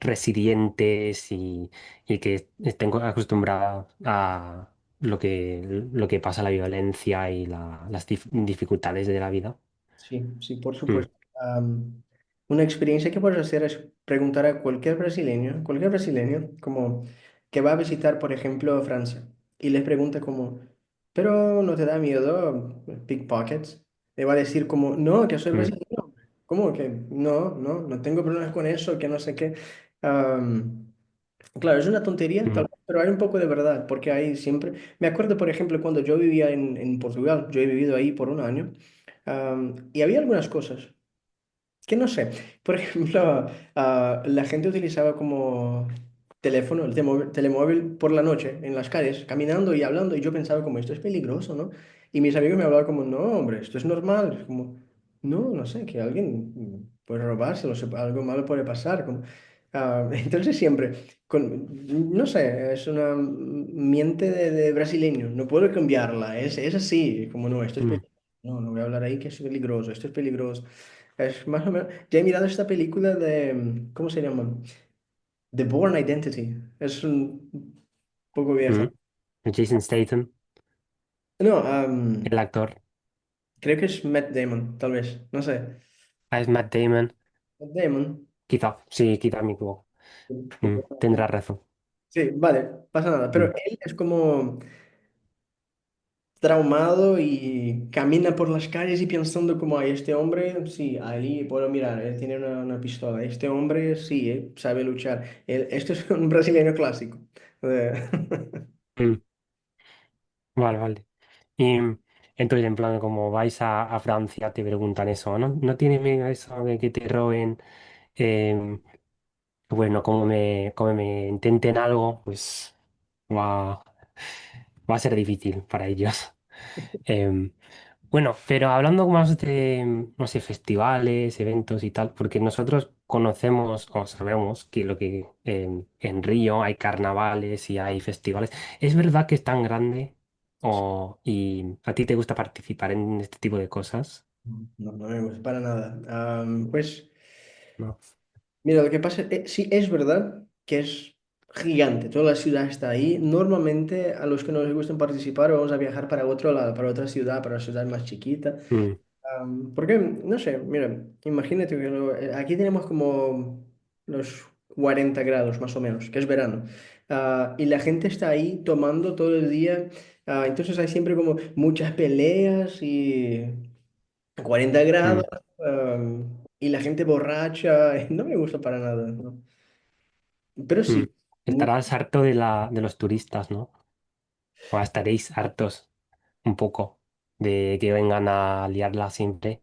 resilientes y que estén acostumbrados a lo que pasa, la violencia y las dificultades de la vida. Sí, sí, por Mm, supuesto. Una experiencia que puedes hacer es preguntar a cualquier brasileño, como que va a visitar, por ejemplo, Francia, y les pregunta como, ¿pero no te da miedo pickpockets? Le va a decir como, no, que soy mm, brasileño. ¿Cómo que no, no, no tengo problemas con eso, que no sé qué? Am, claro, es una tontería, tal mm, vez, pero hay un poco de verdad, porque hay siempre. Me acuerdo, por ejemplo, cuando yo vivía en Portugal, yo he vivido ahí por un año. Y había algunas cosas que no sé. Por ejemplo, la gente utilizaba como teléfono, el telemóvil por la noche en las calles, caminando y hablando. Y yo pensaba como, esto es peligroso, ¿no? Y mis amigos me hablaban como, no, hombre, esto es normal. Como, no, no sé, que alguien puede robárselo, algo malo puede pasar. Como, entonces siempre, no sé, es una mente de brasileño. No puedo cambiarla. Es así, como, no, esto es mm, peligroso. No, no voy a hablar ahí que es peligroso, esto es peligroso. Es más o menos. Ya he mirado esta película de. ¿Cómo se llama? The Bourne Identity. Es un poco vieja. mm. Jason Statham, No, el actor. creo que es Matt Damon, tal vez. No sé. Ah, es Matt Damon. Matt Damon. Quizá, sí, quizá me equivoco. Tendrá razón. Sí, vale, pasa nada. Pero Mm, él es como traumado y camina por las calles y pensando como, ay, este hombre, sí, ahí puedo mirar, él tiene una pistola. Este hombre, sí, sabe luchar. Esto es un brasileño clásico. mm. Vale, vale. Y entonces, en plan, como vais a Francia, te preguntan eso, ¿no? ¿No tienes miedo a eso de que te roben? Em, bueno, como me intenten algo, pues va, va a ser difícil para ellos. Em, bueno, pero hablando más de, no sé, festivales, eventos y tal, porque nosotros conocemos o sabemos que lo que en Río hay carnavales y hay festivales. ¿Es verdad que es tan grande y a ti te gusta participar en este tipo de cosas? No, no me gusta para nada. Pues, No. mira, lo que pasa, sí es verdad que es gigante, toda la ciudad está ahí. Normalmente a los que no les gusta participar vamos a viajar para otro lado, para otra ciudad, para una ciudad más chiquita. Mm, Porque, no sé, mira, imagínate que aquí tenemos como los 40 grados más o menos, que es verano. Y la gente está ahí tomando todo el día. Entonces hay siempre como muchas peleas 40 grados, mm. y la gente borracha, no me gusta para nada, ¿no? Pero Mm. sí, Estarás harto de de los turistas, ¿no? O estaréis hartos un poco de que vengan a liarla siempre.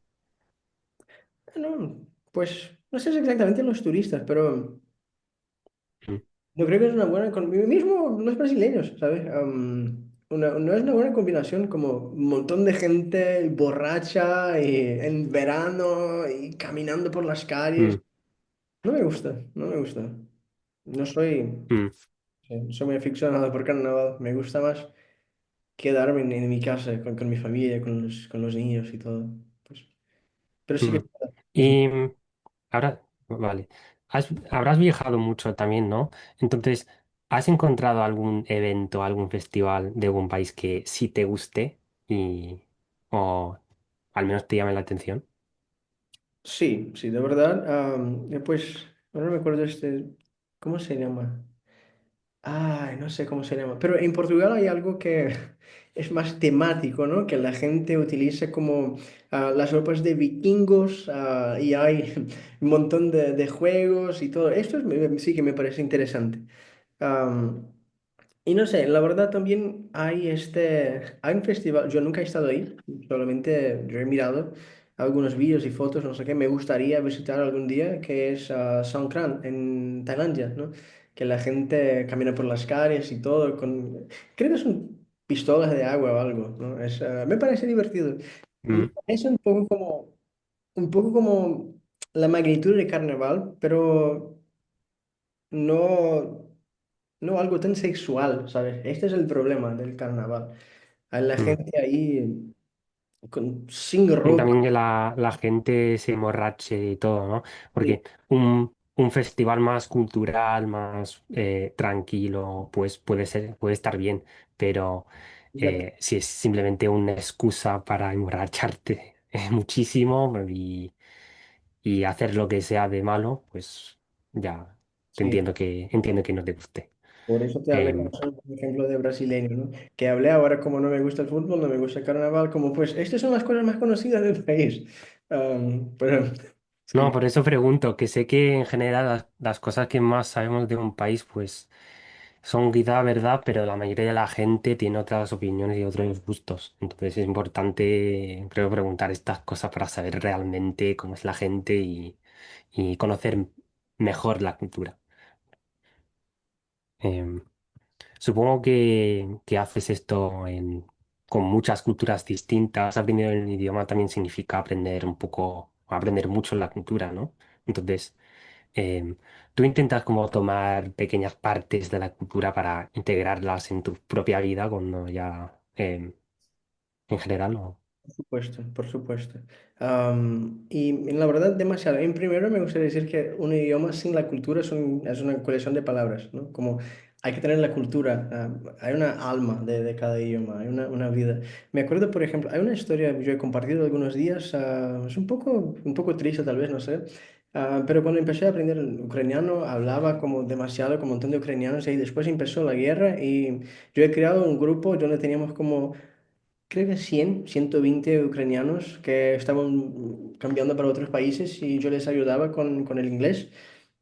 no, pues no sé si exactamente los turistas, pero Mm, no creo que es una buena, mismo los brasileños, ¿sabes? No es una buena combinación como un montón de gente borracha y en verano y caminando por las calles. mm, No me gusta, no me gusta. No soy, mm, soy muy aficionado por carnaval. Me gusta más quedarme en mi casa con mi familia, con los niños y todo. Pues, pero sí mm. que es, Y ahora, vale, habrás viajado mucho también, ¿no? Entonces, ¿has encontrado algún evento, algún festival de algún país que sí te guste y o al menos te llame la atención? sí, sí, de verdad. Pues, no me acuerdo ¿cómo se llama? Ay, no sé cómo se llama. Pero en Portugal hay algo que es más temático, ¿no? Que la gente utiliza como las ropas de vikingos, y hay un montón de juegos y todo. Esto sí que me parece interesante. Y no sé, la verdad también hay un festival, yo nunca he estado ahí, solamente yo he mirado algunos vídeos y fotos, no sé qué, me gustaría visitar algún día, que es Songkran en Tailandia, ¿no? Que la gente camina por las calles y todo, creo que son pistolas de agua o algo, ¿no? Me parece divertido. Mm, Es un poco como la magnitud de carnaval, pero no, no algo tan sexual, ¿sabes? Este es el problema del carnaval. Hay la mm. gente ahí sin Y ropa. también que la gente se emborrache y todo, ¿no? Sí, Porque un festival más cultural, más tranquilo, pues puede estar bien, pero exacto. si es simplemente una excusa para emborracharte muchísimo y hacer lo que sea de malo, pues ya Sí, entiendo que no te guste. por eso te hablé como Em, soy un ejemplo de brasileño, ¿no? Que hablé ahora como no me gusta el fútbol, no me gusta el carnaval, como pues estas son las cosas más conocidas del país. Pero es no, que por eso pregunto, que sé que en general las cosas que más sabemos de un país, pues son quizá verdad, pero la mayoría de la gente tiene otras opiniones y otros gustos. Entonces es importante, creo, preguntar estas cosas para saber realmente cómo es la gente y conocer mejor la cultura. Em, Supongo que haces esto con muchas culturas distintas. Aprender el idioma también significa aprender un poco, aprender mucho la cultura, ¿no? Entonces, em, tú intentas como tomar pequeñas partes de la cultura para integrarlas en tu propia vida cuando ya, en general, ¿no? por supuesto, por supuesto. Y en la verdad, demasiado. En primero me gustaría decir que un idioma sin la cultura es una colección de palabras, ¿no? Como hay que tener la cultura, hay una alma de cada idioma, hay una vida. Me acuerdo, por ejemplo, hay una historia que yo he compartido algunos días, es un poco triste tal vez, no sé. Pero cuando empecé a aprender el ucraniano, hablaba como demasiado con un montón de ucranianos y después empezó la guerra y yo he creado un grupo donde teníamos como creo que 120 ucranianos que estaban cambiando para otros países y yo les ayudaba con el inglés.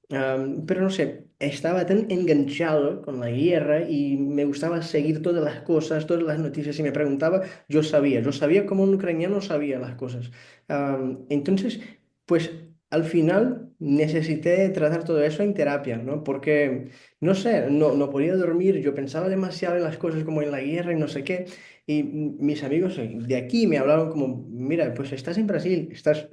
Pero no sé, estaba tan enganchado con la guerra y me gustaba seguir todas las cosas, todas las noticias y me preguntaba, yo sabía como un ucraniano sabía las cosas. Entonces, pues al final necesité tratar todo eso en terapia, ¿no? Porque, no sé, no podía dormir, yo pensaba demasiado en las cosas como en la guerra y no sé qué. Y mis amigos de aquí me hablaban como, mira, pues estás en Brasil, estás...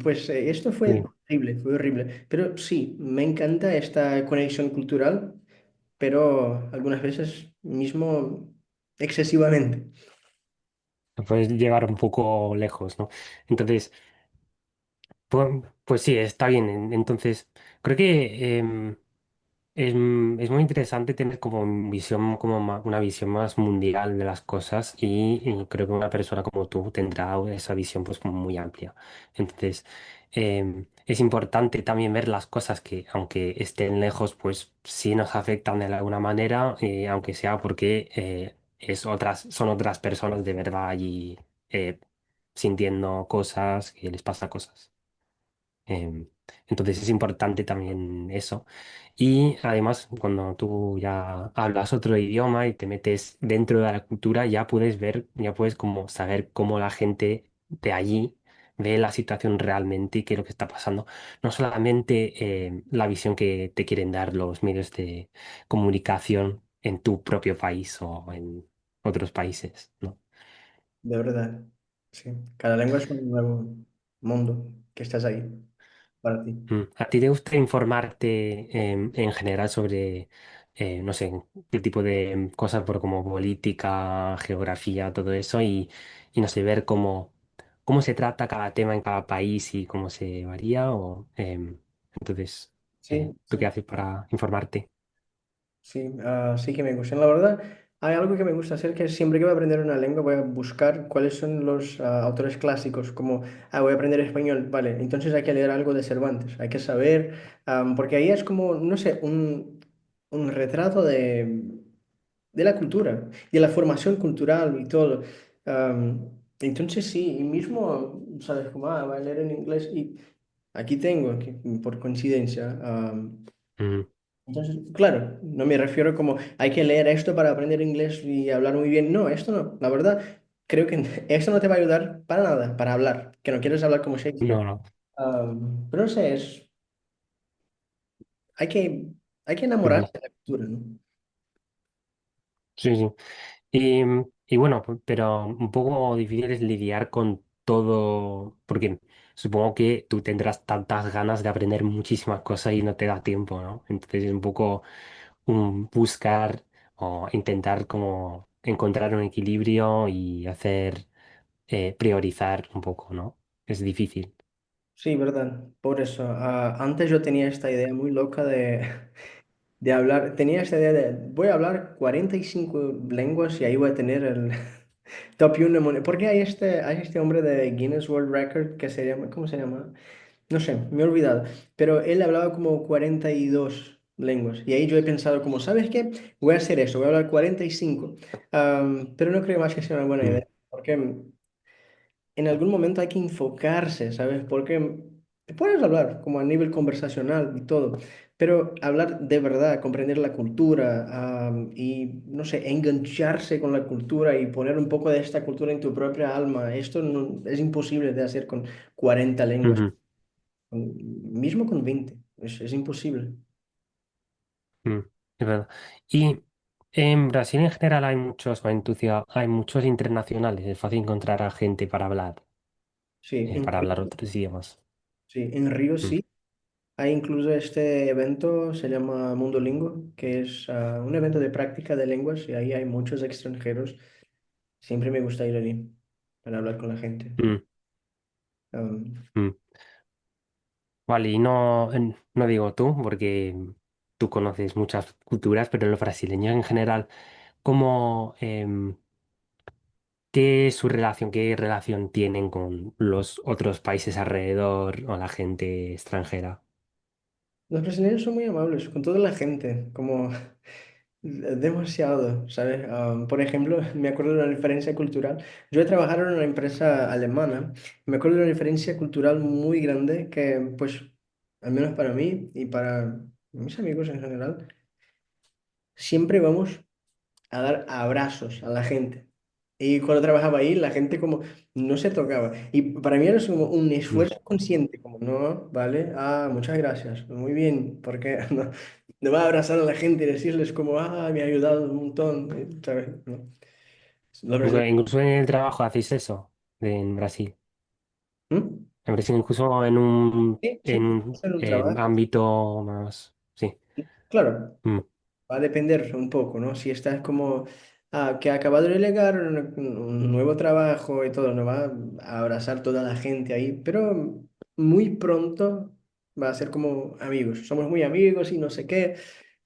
pues esto fue Sí. horrible, fue horrible. Pero sí, me encanta esta conexión cultural, pero algunas veces mismo excesivamente. Puedes llegar un poco lejos, ¿no? Entonces, pues sí, está bien. Entonces, creo que es muy interesante tener como visión, como una visión más mundial de las cosas y creo que una persona como tú tendrá esa visión pues como muy amplia. Entonces, es importante también ver las cosas que, aunque estén lejos, pues sí nos afectan de alguna manera, aunque sea porque son otras personas de verdad allí sintiendo cosas, que les pasa cosas. Em, entonces es importante también eso. Y además, cuando tú ya hablas otro idioma y te metes dentro de la cultura, ya puedes ver, ya puedes como saber cómo la gente de allí ve la situación realmente y qué es lo que está pasando. No solamente la visión que te quieren dar los medios de comunicación en tu propio país o en otros países, ¿no? De verdad. Sí. Cada lengua es un nuevo mundo que estás ahí para ti. ¿A ti te gusta informarte en general sobre, no sé, qué tipo de cosas por como política, geografía, todo eso y no sé, ver cómo se trata cada tema en cada país y cómo se varía? Entonces, Sí, ¿tú qué sí. haces para informarte? Sí, sí que me gustan. La verdad, hay algo que me gusta hacer, que siempre que voy a aprender una lengua voy a buscar cuáles son los autores clásicos, como, voy a aprender español, vale, entonces hay que leer algo de Cervantes, hay que saber, porque ahí es como, no sé, un retrato de la cultura, de la formación cultural y todo. Entonces sí, y mismo, ¿sabes? Como, voy a leer en inglés y aquí tengo, por coincidencia. Mm, Entonces, claro, no me refiero como hay que leer esto para aprender inglés y hablar muy bien. No, esto no. La verdad, creo que esto no te va a ayudar para nada, para hablar, que no quieres hablar como no, Shakespeare. no. Pero no sé, hay que, hay que Ujú. enamorarse de la cultura, ¿no? Sí, sí. Y bueno, pero un poco difícil es lidiar con todo, porque supongo que tú tendrás tantas ganas de aprender muchísimas cosas y no te da tiempo, ¿no? Entonces es un poco buscar o intentar como encontrar un equilibrio y hacer, priorizar un poco, ¿no? Es difícil. Sí, verdad. Por eso, antes yo tenía esta idea muy loca de hablar, tenía esta idea de voy a hablar 45 lenguas y ahí voy a tener el top 1 mundial. Porque hay este hombre de Guinness World Record que se llama, ¿cómo se llama? No sé, me he olvidado, pero él hablaba como 42 lenguas y ahí yo he pensado como, ¿sabes qué? Voy a hacer eso, voy a hablar 45. Pero no creo más que sea una buena Mm, idea, porque en algún momento hay que enfocarse, ¿sabes? Porque puedes hablar como a nivel conversacional y todo, pero hablar de verdad, comprender la cultura, y, no sé, engancharse con la cultura y poner un poco de esta cultura en tu propia alma, esto es imposible de hacer con 40 lenguas. ujú, Mismo con 20 es imposible. mm, es verdad. Y en Brasil en general hay muchos, o en tu ciudad, hay muchos internacionales. Es fácil encontrar a gente Sí, en para hablar Río, otros idiomas. sí, en Río Mm, sí. Hay incluso este evento, se llama Mundo Lingo, que es un evento de práctica de lenguas y ahí hay muchos extranjeros. Siempre me gusta ir allí para hablar con la gente. mm, Um, mm. Vale, y no, no digo tú, porque tú conoces muchas culturas, pero los brasileños en general, ¿cómo, qué es su relación, qué relación tienen con los otros países alrededor o la gente extranjera? los brasileños son muy amables con toda la gente, como demasiado, ¿sabes? Por ejemplo, me acuerdo de una diferencia cultural. Yo he trabajado en una empresa alemana. Me acuerdo de una diferencia cultural muy grande que, pues, al menos para mí y para mis amigos en general, siempre vamos a dar abrazos a la gente. Y cuando trabajaba ahí, la gente como no se tocaba. Y para mí era como un Mm. esfuerzo consciente, como, no, vale, muchas gracias, muy bien, porque no va a abrazar a la gente y decirles como, me ha ayudado un montón, ¿sabes? No. Los brasileños. Incluso en el trabajo hacéis eso en Brasil. ¿Mm? En Brasil, incluso Sí, en sí, un en el trabajo. ámbito más. Sí. Claro, Mm, va a depender un poco, ¿no? Si estás como que ha acabado de llegar un nuevo trabajo y todo, no va a abrazar toda la gente ahí, pero muy pronto va a ser como amigos. Somos muy amigos y no sé qué.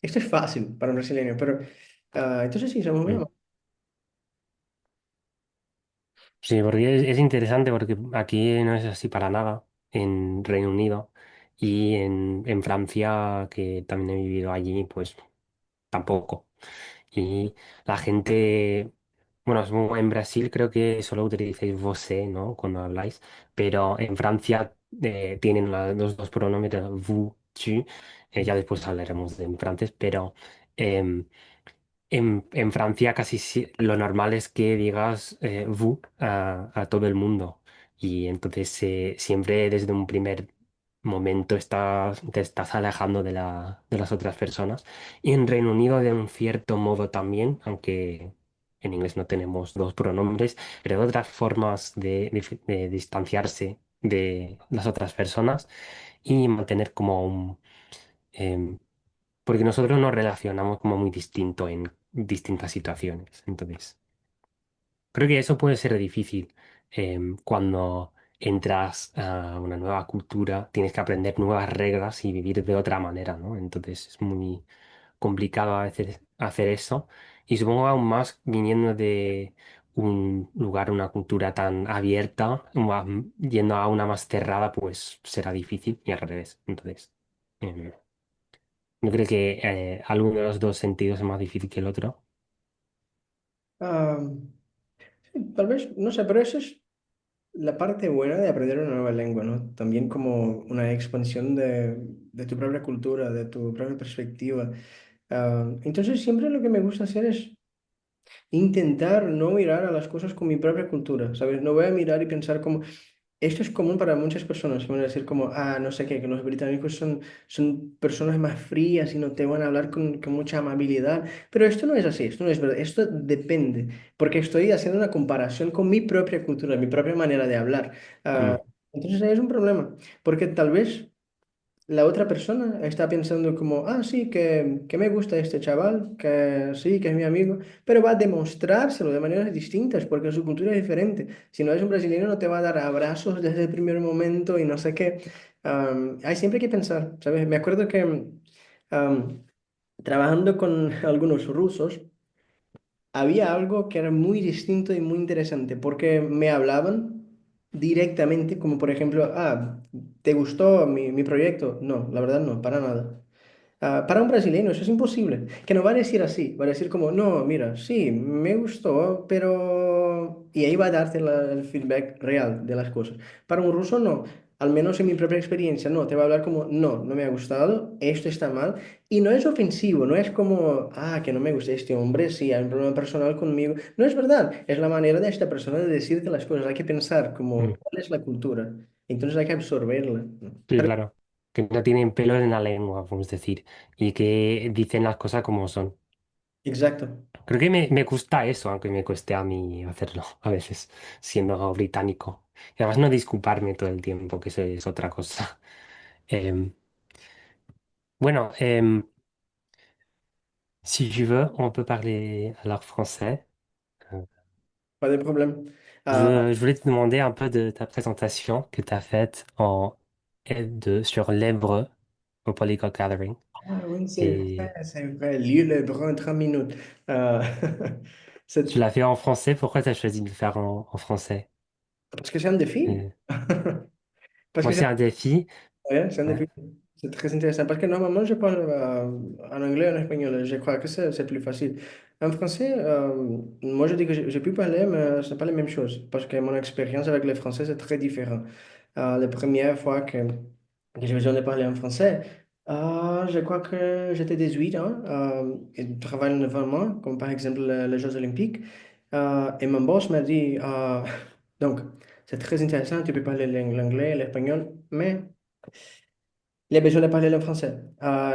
Esto es fácil para un brasileño, pero entonces sí, somos muy mm. amables. Sí, porque es interesante porque aquí no es así para nada en Reino Unido y en Francia, que también he vivido allí, pues tampoco. Y la gente, bueno, en Brasil creo que solo utilizáis vosé, ¿no? Cuando habláis, pero en Francia tienen los dos pronombres de vous, tu, ya después hablaremos en francés, pero em, en Francia casi lo normal es que digas vous a todo el mundo y entonces siempre desde un primer momento te estás alejando de las otras personas. Y en Reino Unido de un cierto modo también, aunque en inglés no tenemos dos pronombres, pero hay otras formas de distanciarse de las otras personas y mantener como em, porque nosotros nos relacionamos como muy distinto en distintas situaciones. Entonces, creo que eso puede ser difícil cuando entras a una nueva cultura, tienes que aprender nuevas reglas y vivir de otra manera, ¿no? Entonces es muy complicado a veces hacer eso. Y supongo aún más viniendo de un lugar, una cultura tan abierta, yendo a una más cerrada, pues será difícil y al revés. Entonces, em, yo creo que alguno de los dos sentidos es más difícil que el otro. Ah, sí, tal vez, no sé, pero eso es la parte buena de aprender una nueva lengua, ¿no? También como una expansión de tu propia cultura, de tu propia perspectiva. Entonces siempre lo que me gusta hacer es intentar no mirar a las cosas con mi propia cultura, ¿sabes? No voy a mirar y pensar como, esto es común para muchas personas, van a decir como, ah, no sé qué, que los británicos son personas más frías y no te van a hablar con mucha amabilidad, pero esto no es así, esto no es verdad, esto depende, porque estoy haciendo una comparación con mi propia cultura, mi propia manera de hablar. Ah, Mm, entonces ahí es un problema, porque tal vez la otra persona está pensando como, ah, sí, que me gusta este chaval, que sí, que es mi amigo, pero va a demostrárselo de maneras distintas porque su cultura es diferente. Si no es un brasileño, no te va a dar abrazos desde el primer momento y no sé qué. Hay siempre que pensar, ¿sabes? Me acuerdo que trabajando con algunos rusos, había algo que era muy distinto y muy interesante porque me hablaban directamente, como por ejemplo, ah, ¿te gustó mi proyecto? No, la verdad no, para nada. Para un brasileño eso es imposible, que no va a decir así, va a decir como, no, mira, sí, me gustó, pero... Y ahí va a darte el feedback real de las cosas. Para un ruso no, al menos en mi propia experiencia, no, te va a hablar como, no, no me ha gustado, esto está mal, y no es ofensivo, no es como, ah, que no me gusta este hombre, sí, hay un problema personal conmigo, no es verdad, es la manera de esta persona de decirte las cosas, hay que pensar como, mm. ¿cuál es la cultura? Entonces hay que absorberla, ¿no? Sí, Pero, claro. Que no tienen pelo en la lengua, vamos a decir, y que dicen las cosas como son. exacto. Creo que me gusta eso, aunque me cueste a mí hacerlo a veces, siendo británico. Y además no disculparme todo el tiempo, que eso es otra cosa. Em, bueno, si tu veux, on peut parler alors français. Euh, Pas de problème. Euh, je voulais te demander un peu de ta présentation que tu as faite sur l'hébreu au Polyglot Gathering. ah oui, Et c'est vrai. Lire le brun 30 minutes. Euh, tu c'est l'as fait en français, pourquoi tu as choisi de le faire en français? parce que c'est un défi. Euh, Parce Moi, que c'est un défi. ouais, c'est un Ouais. défi. C'est très intéressant. Parce que normalement, je parle en anglais et en espagnol. Je crois que c'est plus facile. En français, moi, je dis que j'ai pu parler, mais ce n'est pas la même chose. Parce que mon expérience avec le français, c'est très différent. La première fois que j'ai besoin de parler en français, je crois que j'étais 18 ans et je travaille en événement, comme par exemple les Jeux Olympiques. Et mon boss m'a dit, donc, c'est très intéressant, tu peux parler l'anglais, l'espagnol, mais il a besoin de parler le français.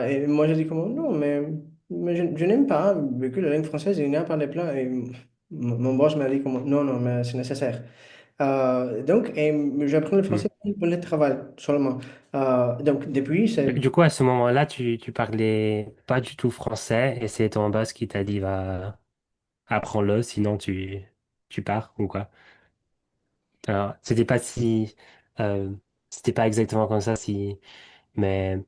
Et moi, je dis comme, non, mais je n'aime pas, vu que la langue française, il n'y a pas de plein. Et mon boss m'a dit comme, non, non, mais c'est nécessaire. Donc, j'apprends le Hmm. français pour le travail seulement. Donc, depuis, c'est Du coup, à ce moment-là, tu parlais pas du tout français et c'est ton boss qui t'a dit, va, apprends-le, sinon tu pars ou quoi. Alors, euh, c'était pas exactement comme ça, mais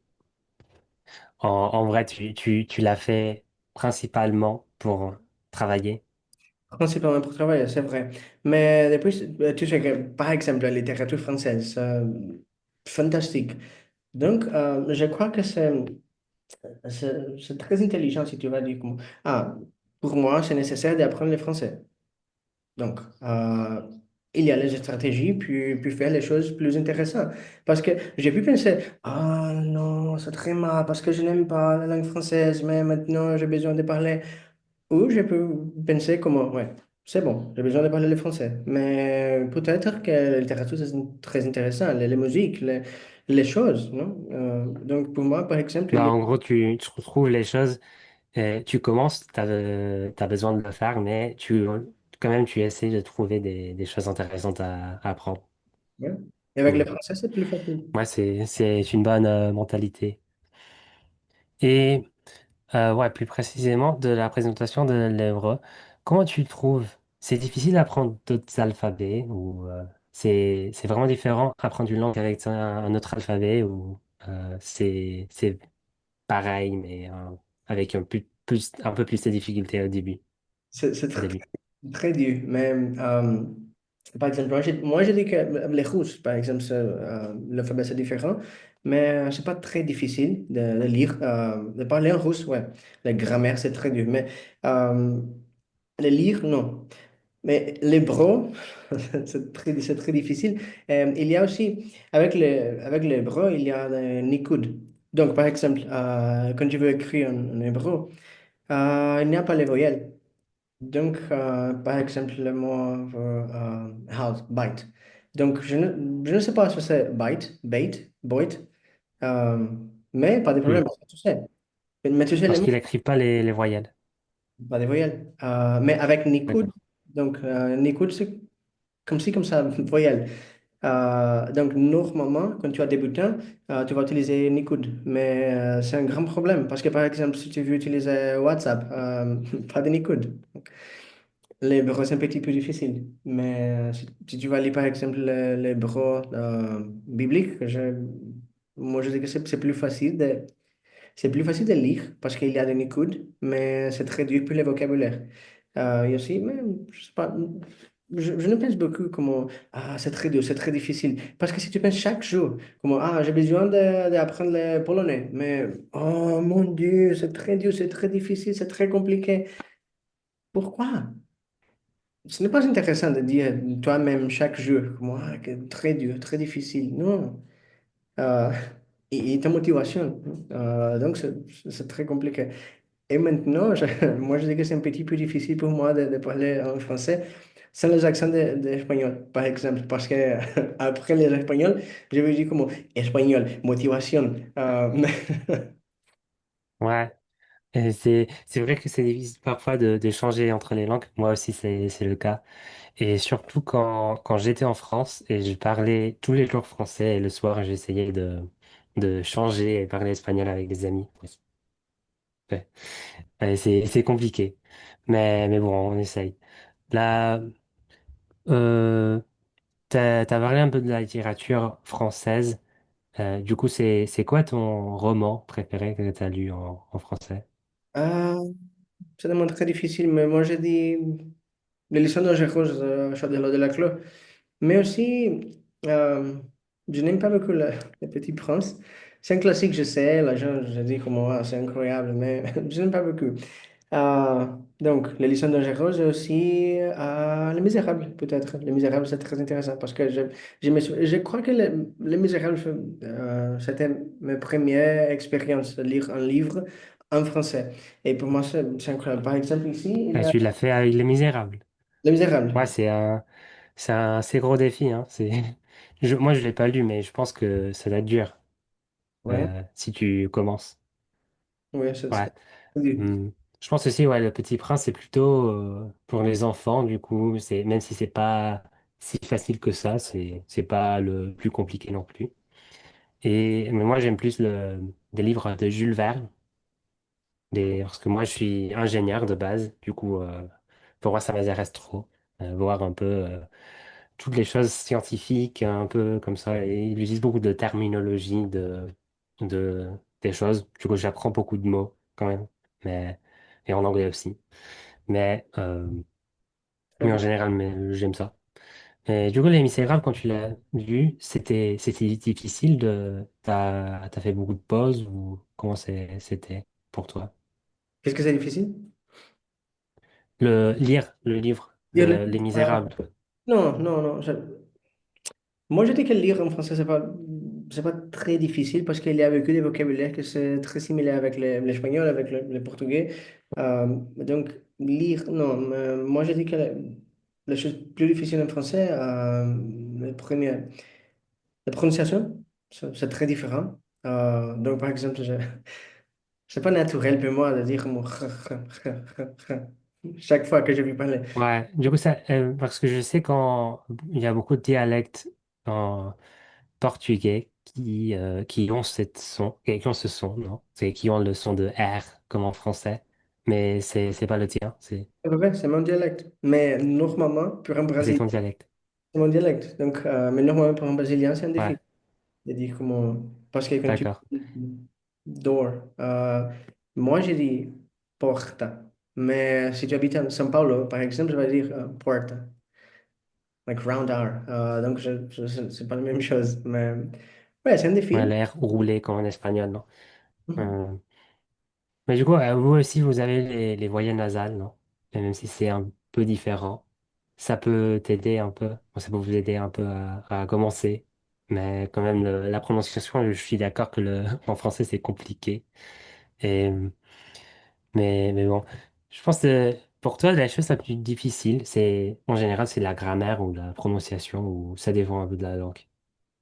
en vrai, tu l'as fait principalement pour travailler. principalement pour travailler, c'est vrai. Mais depuis, tu sais que, par exemple, la littérature française, fantastique. Donc, je crois que c'est très intelligent si tu vas dire comme, ah, pour moi, c'est nécessaire d'apprendre le français. Donc, il y a les stratégies, puis faire les choses plus intéressantes. Parce que j'ai pu penser, ah non, c'est très mal, parce que je n'aime pas la langue française, mais maintenant j'ai besoin de parler. Ou je peux penser comment, ouais, c'est bon, j'ai besoin de parler le français. Mais peut-être que la littérature, c'est très intéressant, les musiques, les choses, non? Donc, pour moi, par exemple, il Bah, y a... en gros, tu retrouves les choses, tu commences, tu as besoin de le faire, mais quand même, tu essaies de trouver des choses intéressantes à apprendre. Ouais. Et avec le Hmm. français, c'est plus facile. Ouais, c'est une bonne mentalité. Et ouais, plus précisément, de la présentation de l'œuvre, comment tu trouves? C'est difficile d'apprendre d'autres alphabets ou c'est vraiment différent apprendre une langue avec un autre alphabet ou c'est pareil, mais avec un peu plus de difficultés C'est au très, début. très dur. Mais par exemple, moi, je dis que les Russes, par exemple, l'alphabet c'est différent, mais c'est pas très difficile de lire, de parler en russe, ouais. La grammaire, c'est très dur. Mais euh, le lire, non. Mais l'hébreu, c'est très difficile. Il y a aussi, avec l'hébreu, il y a le nikud. Donc, par exemple, quand tu veux écrire en hébreu, il n'y a pas les voyelles. Donc, par exemple, le mot house, bite. Donc, je ne sais pas si c'est bite, bait, boit, euh, mais pas de Hmm. problème, tu sais. Mais tu sais les Parce mots, qu'il n'écrit pas les voyelles. pas des voyelles. Mais avec Nikud, D'accord. donc Nikud, c'est comme si, comme ça, voyelle. Donc, normalement, quand tu as débutant, tu vas utiliser Nikud. Mais c'est un grand problème parce que, par exemple, si tu veux utiliser WhatsApp, pas de Nikud. Les bureaux, c'est un petit peu difficile. Mais si tu vas lire, par exemple, les bureaux bibliques, moi, je dis que c'est plus facile c'est plus facile de lire parce qu'il y a des Nikud, mais c'est très dur pour le vocabulaire. Et aussi, mais, je sais pas, je ne pense beaucoup comme, ah, c'est très dur, c'est très difficile. Parce que si tu penses chaque jour, comme, ah, j'ai besoin d'apprendre le polonais, mais, oh mon Dieu, c'est très dur, c'est très difficile, c'est très compliqué. Pourquoi? Ce n'est pas intéressant de dire toi-même chaque jour, moi, que très dur, très difficile. Non. Euh, et ta motivation. Donc, c'est très compliqué. Et maintenant, moi, je dis que c'est un petit peu difficile pour moi de parler en français sans les accents d'espagnol, par exemple. Parce que après les espagnols, je vais dire comme espagnol, motivation. Ouais. Et c'est vrai que c'est difficile parfois de changer entre les langues. Moi aussi, c'est le cas. Et surtout quand j'étais en France et je parlais tous les jours français et le soir, j'essayais de changer et parler espagnol avec des amis. Ouais. Ouais, c'est compliqué. Mais bon, on essaye. Là, euh, t'as parlé un peu de la littérature française. Du coup, c'est quoi ton roman préféré que t'as lu en français? Ah, c'est vraiment très difficile, mais moi, je dis les leçons dangereuses de la Clos. Mais aussi, je n'aime pas beaucoup le Petit Prince. C'est un classique, je sais, la gens, je dis comment ah, c'est incroyable, mais je n'aime pas beaucoup. Euh, donc, Les Liçons dangereuses et aussi Les Misérables, peut-être. Les Misérables, c'est très intéressant parce que je crois que Les Misérables, c'était ma première expérience de lire un livre en français. Et pour moi, c'est incroyable. Par exemple, ici, il y a Tu l'as fait avec Les Misérables. Les Misérables. Ouais, c'est un assez gros défi, hein. Moi, je l'ai pas lu, mais je pense que ça va être dur Ouais, si tu commences. ouais, Ouais. c'est dur. Hmm. Je pense aussi, ouais, Le Petit Prince, c'est plutôt pour les enfants, du coup. Même si c'est pas si facile que ça, c'est pas le plus compliqué non plus. Mais moi, j'aime plus des livres de Jules Verne, parce que moi, je suis ingénieur de base. Du coup, pour moi, ça m'intéresse trop. Voir un peu toutes les choses scientifiques, un peu comme ça. Et ils utilisent beaucoup de terminologie, de, des choses. Du coup, j'apprends beaucoup de mots quand même. Mais, et en anglais aussi. Mais, euh, Très mais en bien. général, j'aime ça. Et du coup, Les Misérables, quand tu l'as lu, c'était difficile t'as fait beaucoup de pauses ou comment c'était pour toi? Qu'est-ce que c'est difficile? Lire le livre. Il y a Les euh, Misérables. non, non, non. Moi, je dis que lire en français, c'est pas très difficile parce qu'il y a que des vocabulaires que c'est très similaire avec l'espagnol, avec le portugais. Donc, lire, non. Moi, je dis que la chose plus difficile en français, la prononciation, c'est très différent. Donc, par exemple, c'est pas naturel pour moi de dire comme chaque fois que je vais parler. Ouais, du coup, parce que je sais quand il y a beaucoup de dialectes en portugais qui ont cette son, qui ont ce son, non? C'est qui ont le son de R comme en français, mais c'est pas le tien, C'est vrai, c'est mon dialecte. Mais normalement, pour un c'est Brésilien, ton dialecte. c'est mon dialecte. Donc, mais normalement, pour un Brésilien, c'est un défi. Ouais, C'est-à-dire comment. Parce que quand tu d'accord. dis door, moi, j'ai dit porta. Mais si tu habites à São Paulo, par exemple, je vais dire porta, like round R. Donc, c'est pas la même chose. Mais ouais, c'est un Ouais, défi. l'air roulé comme en espagnol, non? Mhm. Euh, mais du coup, vous aussi, vous avez les voyelles nasales, non? Et même si c'est un peu différent, ça peut t'aider un peu, bon, ça peut vous aider un peu à commencer. Mais quand même, la prononciation, je suis d'accord que en français, c'est compliqué. Et, mais bon, je pense que pour toi, la chose la plus difficile, en général, c'est la grammaire ou la prononciation, ou ça dépend un peu de la langue.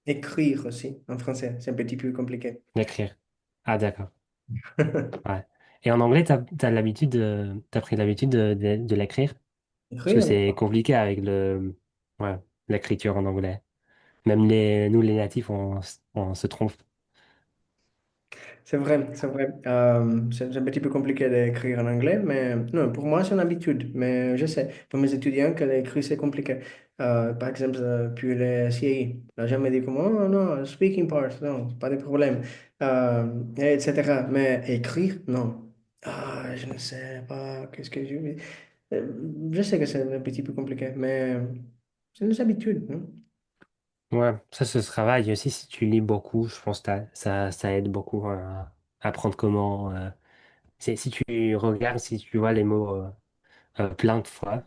Écrire aussi, en français, c'est un petit peu compliqué. D'écrire. Ah, d'accord. Ouais. Et en anglais, t'as pris l'habitude de l'écrire? Parce que Écrire, c'est compliqué avec ouais, l'écriture en anglais. Même nous, les natifs, on se trompe. c'est vrai, c'est vrai. C'est un petit peu compliqué d'écrire en anglais, mais non, pour moi, c'est une habitude. Mais je sais, pour mes étudiants, que l'écrit, c'est compliqué. Par exemple, pour les CI, là, jamais dit comment, oh non, speaking part, non, pas de problème, etc. Mais écrire, non. Je ne sais pas, qu'est-ce que je vais. Je sais que c'est un petit peu compliqué, mais c'est une habitude, non? Ouais, ça se travaille aussi si tu lis beaucoup. Je pense que ça aide beaucoup à apprendre comment. Si tu regardes, si tu vois les mots plein de fois,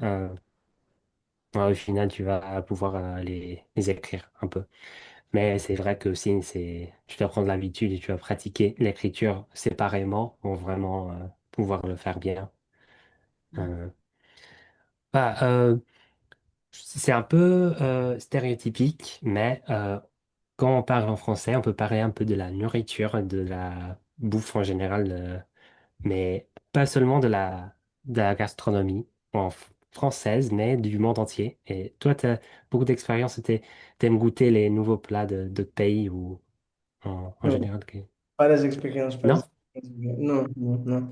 ouais, au final, tu vas pouvoir les écrire un peu. Mais c'est vrai que aussi, tu dois prendre l'habitude et tu vas pratiquer l'écriture séparément pour vraiment pouvoir le faire bien. Euh, bah, c'est un peu stéréotypique, mais quand on parle en français, on peut parler un peu de la nourriture, de la bouffe en général, mais pas seulement de la gastronomie française, mais du monde entier. Et toi, tu as beaucoup d'expérience, t'aimes goûter les nouveaux plats de pays ou en Non. général. Pas des expériences, pas des Non? expériences. Non, non, non,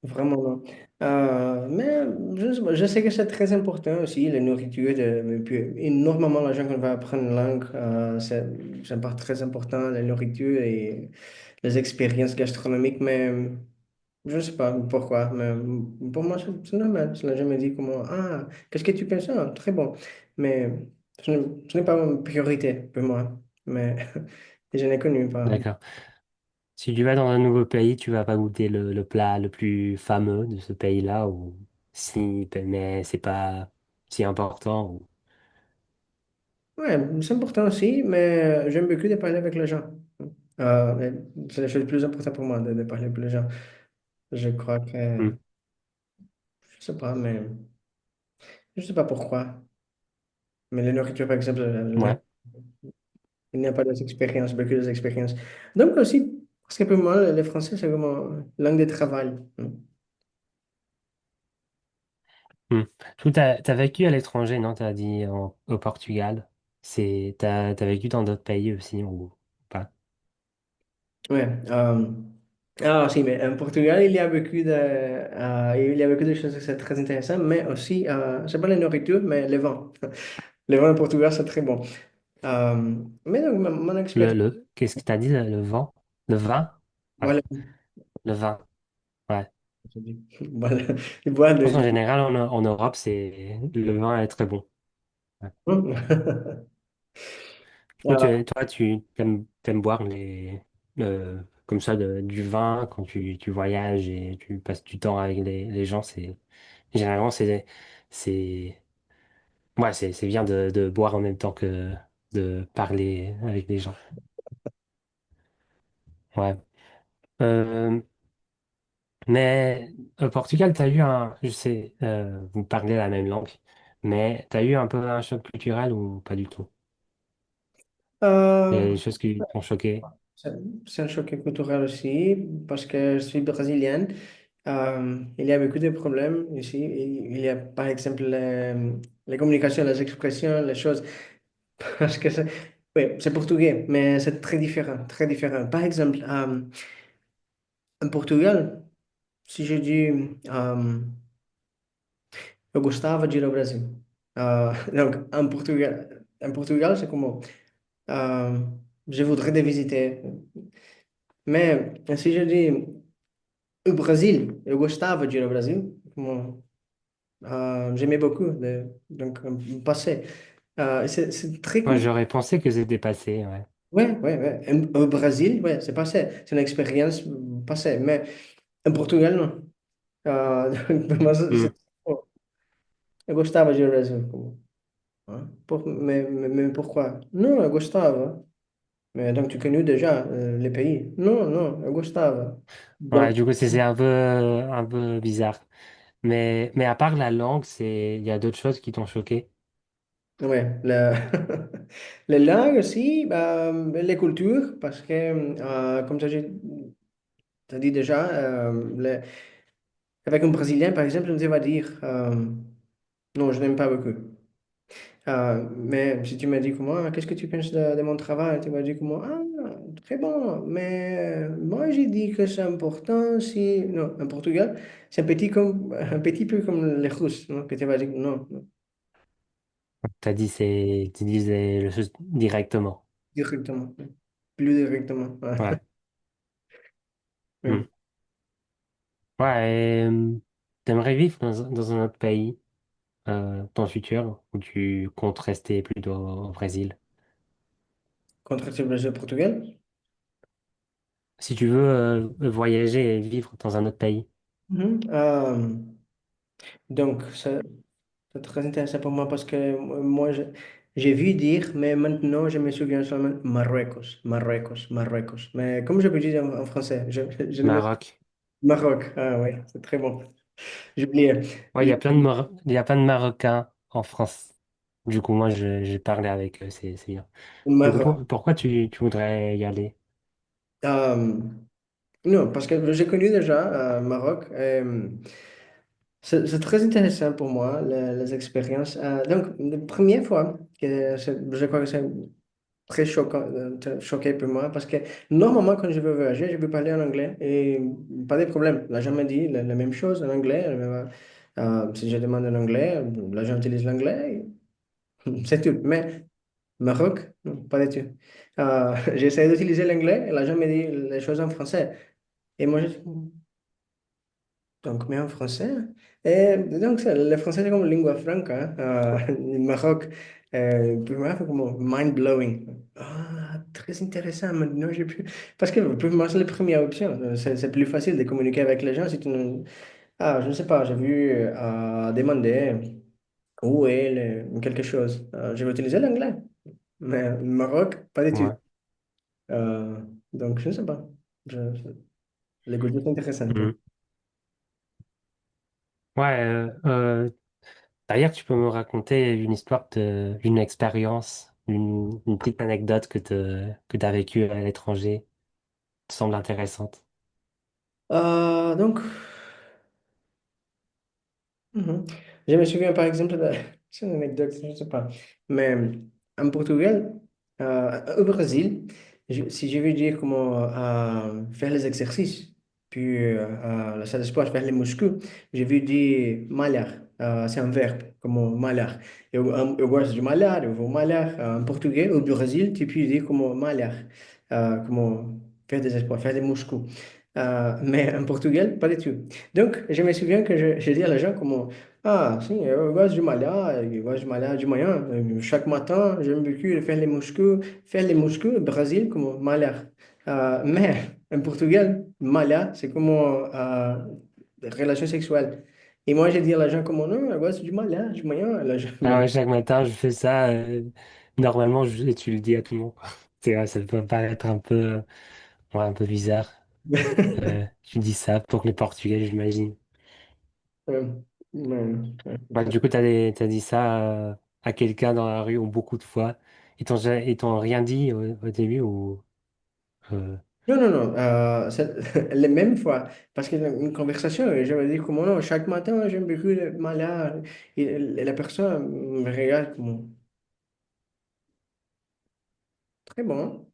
vraiment non. Mais je sais que c'est très important aussi, la nourriture. Et puis, énormément, la gens qui va apprendre une langue, c'est une part très important, la nourriture et les expériences gastronomiques. Mais je ne sais pas pourquoi, mais pour moi, c'est normal. Je n'ai jamais dit comment, ah, qu'est-ce que tu penses? Ah, très bon. Mais ce n'est pas une priorité pour moi. Mais je n'ai connu pas. D'accord. Si tu vas dans un nouveau pays, tu vas pas goûter le plat le plus fameux de ce pays-là, ou si, mais c'est pas si important. Ouais, c'est important aussi, mais j'aime beaucoup de parler avec les gens. Et c'est la chose la plus importante pour moi, de parler avec les gens. Je crois que, Hmm. je sais pas, mais je sais pas pourquoi. Mais la nourriture, par exemple, Ouais. il n'y a pas d'expérience, beaucoup d'expériences. Donc aussi, parce que pour moi, le français, c'est comme langue de travail. Hmm. T'as vécu à l'étranger, non? T'as dit au Portugal. T'as vécu dans d'autres pays aussi ou pas? Ouais. Ah, si, mais en Portugal, il y a beaucoup de choses qui sont très intéressantes, mais aussi, c'est pas la nourriture, mais le vin. Le vin en Portugal, c'est très bon. Mais donc, mon expertise, Qu'est-ce que t'as dit, le vent? Le vin? Ouais, voilà. le vin. Ouais. Voilà. Je bois Je pense en général, en Europe, le vin est très bon. Ouais. Du coup, Ah, toi, tu t'aimes boire comme ça du vin quand tu voyages et tu passes du temps avec les gens. Généralement, c'est Ouais, c'est bien de boire en même temps que de parler avec les gens. Ouais. Euh, mais au Portugal, t'as eu un, je sais, vous parlez la même langue, mais t'as eu un peu un choc culturel ou pas du tout? Il y a Euh, des choses qui t'ont choqué. c'est c'est un choc culturel aussi, parce que je suis brésilienne. Il y a beaucoup de problèmes ici. Il y a par exemple les communications, les expressions, les choses. Parce que oui, c'est portugais, mais c'est très différent, très différent. Par exemple, en Portugal, si je dis eu gostava de ir ao Brasil. Donc, en Portugal, c'est comment je voudrais de visiter. Mais si je dis o Brasil, eu gostava de ir ao Brasil, como, j'aimais beaucoup, donc, passé. C'est très Moi, cool. j'aurais pensé que c'était passé, ouais. Ouais, ouais, ouais. Au Brésil, ouais, c'est passé. C'est une expérience passée. Mais en Portugal, non. Donc, pour moi, Hmm. oh, eu gostava de ir ao Brasil. Como, mais pourquoi? Non, eu gostava. Mais donc, tu connais déjà les pays? Non, non, eu gostava. Ouais, Donc, du coup, c'est un peu bizarre. Mais à part la langue, il y a d'autres choses qui t'ont choqué. ouais, les langues aussi, bah, les cultures, parce que, comme ça, t'as dit déjà, avec un Brésilien, par exemple, on va dire, non, je n'aime pas beaucoup. Mais si tu m'as dit comment, qu'est-ce que tu penses de mon travail? Tu m'as dit comment, très bon, mais moi j'ai dit que c'est important si, non, en Portugal, c'est un petit peu comme les Russes, non? Que tu vas dire non, non, Tu disais le chose directement. directement, plus directement. Ouais. Hmm. Oui. Ouais, et, t'aimerais vivre dans un autre pays, dans le futur, ou tu comptes rester plutôt au Brésil? Contre le Portugal. Si tu veux, voyager et vivre dans un autre pays. Mhm. Donc, c'est très intéressant pour moi parce que moi, j'ai vu dire, mais maintenant, je me souviens seulement Marruecos, Marruecos, Marruecos. Mais comme je peux dire en français, je ne me... Maroc. Maroc, ah oui, c'est très bon. J'oubliais. Ouais, il y a plein de Marocains en France. Du coup, moi, j'ai parlé avec eux, c'est bien. Du coup, Maroc. pourquoi tu voudrais y aller? Euh, non, parce que j'ai connu déjà Maroc. C'est très intéressant pour moi, les expériences. Donc, la première fois, je crois que c'est très choquant, choqué pour moi parce que normalement, quand je veux voyager, je veux parler en anglais et pas de problème. L'agent m'a dit la même chose en anglais. Si je demande en anglais, l'agent utilise l'anglais, c'est tout. Mais Maroc, non, pas du tout. J'ai essayé d'utiliser l'anglais et l'agent m'a dit les choses en français. Et moi, donc, mais en français. Et donc, le français, c'est comme lingua franca, au Maroc. Pour moi, c'est comme mind-blowing. Très intéressant. Maintenant, j'ai pu... Parce que pour moi, c'est la première option. C'est plus facile de communiquer avec les gens si tu ne... je ne sais pas, j'ai vu demander où est quelque chose. Je vais utiliser l'anglais. Mais au Maroc, pas du tout. Ouais. Euh, donc, je ne sais pas. Je... Les goûts sont intéressants. Mhm. Ouais, d'ailleurs, tu peux me raconter une histoire d'une expérience, une petite anecdote que tu as vécue à l'étranger, qui semble intéressante. Donc, mhm. Je me souviens par exemple de... C'est une anecdote, je ne sais pas. Mais en Portugal, au Brésil, si je veux dire comment faire les exercices, puis la salle de sport, faire les muscles, je veux dire malhar. C'est un verbe, comme malhar. Eu gosto de malhar, eu vou malhar. En portugais, au Brésil, tu peux dire como malhar, como faire des sports, faire des muscles. Mais en Portugal, pas du tout. Donc, je me souviens que je dis à les gens comment, sim, eu gosto de malhar de manhã. Chaque matin, j'aime beaucoup faire les muscles au Brésil comme malhar. Mais en Portugal, malhar, c'est comme relation sexuelle. Et moi, j'ai dit à l'agent, comme non, ouais, c'est du malade, du moyen. L'agent m'a Ah dit, ouais, chaque matin, je fais ça. Normalement, tu le dis à tout le monde, quoi. C'est vrai, ça peut paraître ouais, un peu bizarre. Tu dis ça pour les Portugais, j'imagine. Euh, ouais. Ouais, du coup, t'as dit ça à quelqu'un dans la rue ou beaucoup de fois. Ils t'ont rien dit au début ou euh, Non, non, non, les mêmes fois, parce que une conversation, je me dis comment non, chaque matin, j'aime beaucoup le malade, et la personne me regarde comme très bon.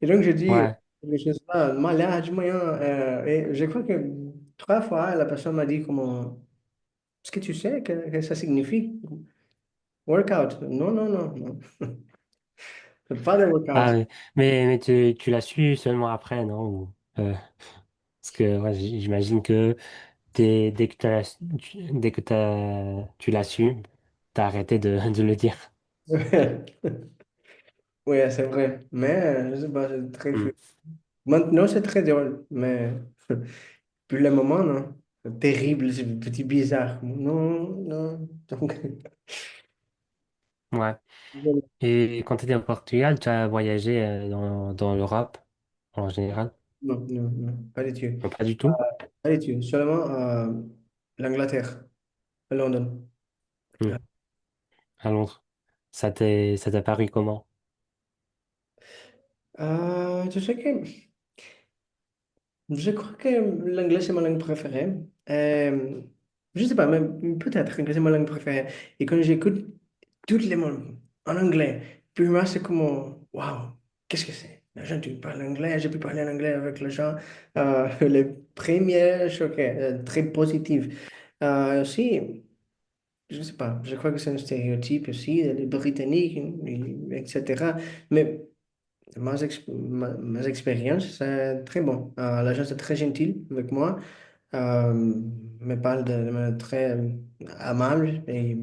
Et donc, je dis, ouais. je sais pas, malade, moyen, et je crois que 3 fois, la personne m'a dit comment, est-ce que tu sais que ça signifie workout? Non, non, non, non, pas de Ah, workout. ouais. Mais tu l'as su seulement après, non? Parce que ouais, j'imagine que dès que tu l'as su, t'as arrêté de le dire. Oui, c'est vrai, mais je sais pas, c'est très Hmm. fou. Maintenant, c'est très drôle, mais pour le moment, non. C'est terrible, c'est petit bizarre. Non, non. Donc, Ouais. Et quand tu étais au Portugal, tu as voyagé dans l'Europe en général? non, non, non, pas du tout. Non, pas du tout. Pas du tout. Seulement l'Angleterre, à London. Hmm. À Londres. Ça t'a paru comment? Tu sais que je crois que l'anglais, c'est ma langue préférée. Je sais pas, mais peut-être que c'est ma langue préférée. Et quand j'écoute toutes les mots en anglais, pour moi, c'est comme, waouh, qu'est-ce que c'est? La gente qui parle anglais, j'ai pu parler en anglais avec les gens. Les premiers chocs, très positifs. Aussi, je sais pas, je crois que c'est un stéréotype aussi, les Britanniques, etc. Mais mes expériences, c'est très bon. L'agent est très gentil avec moi, euh, me parle de manière très amable et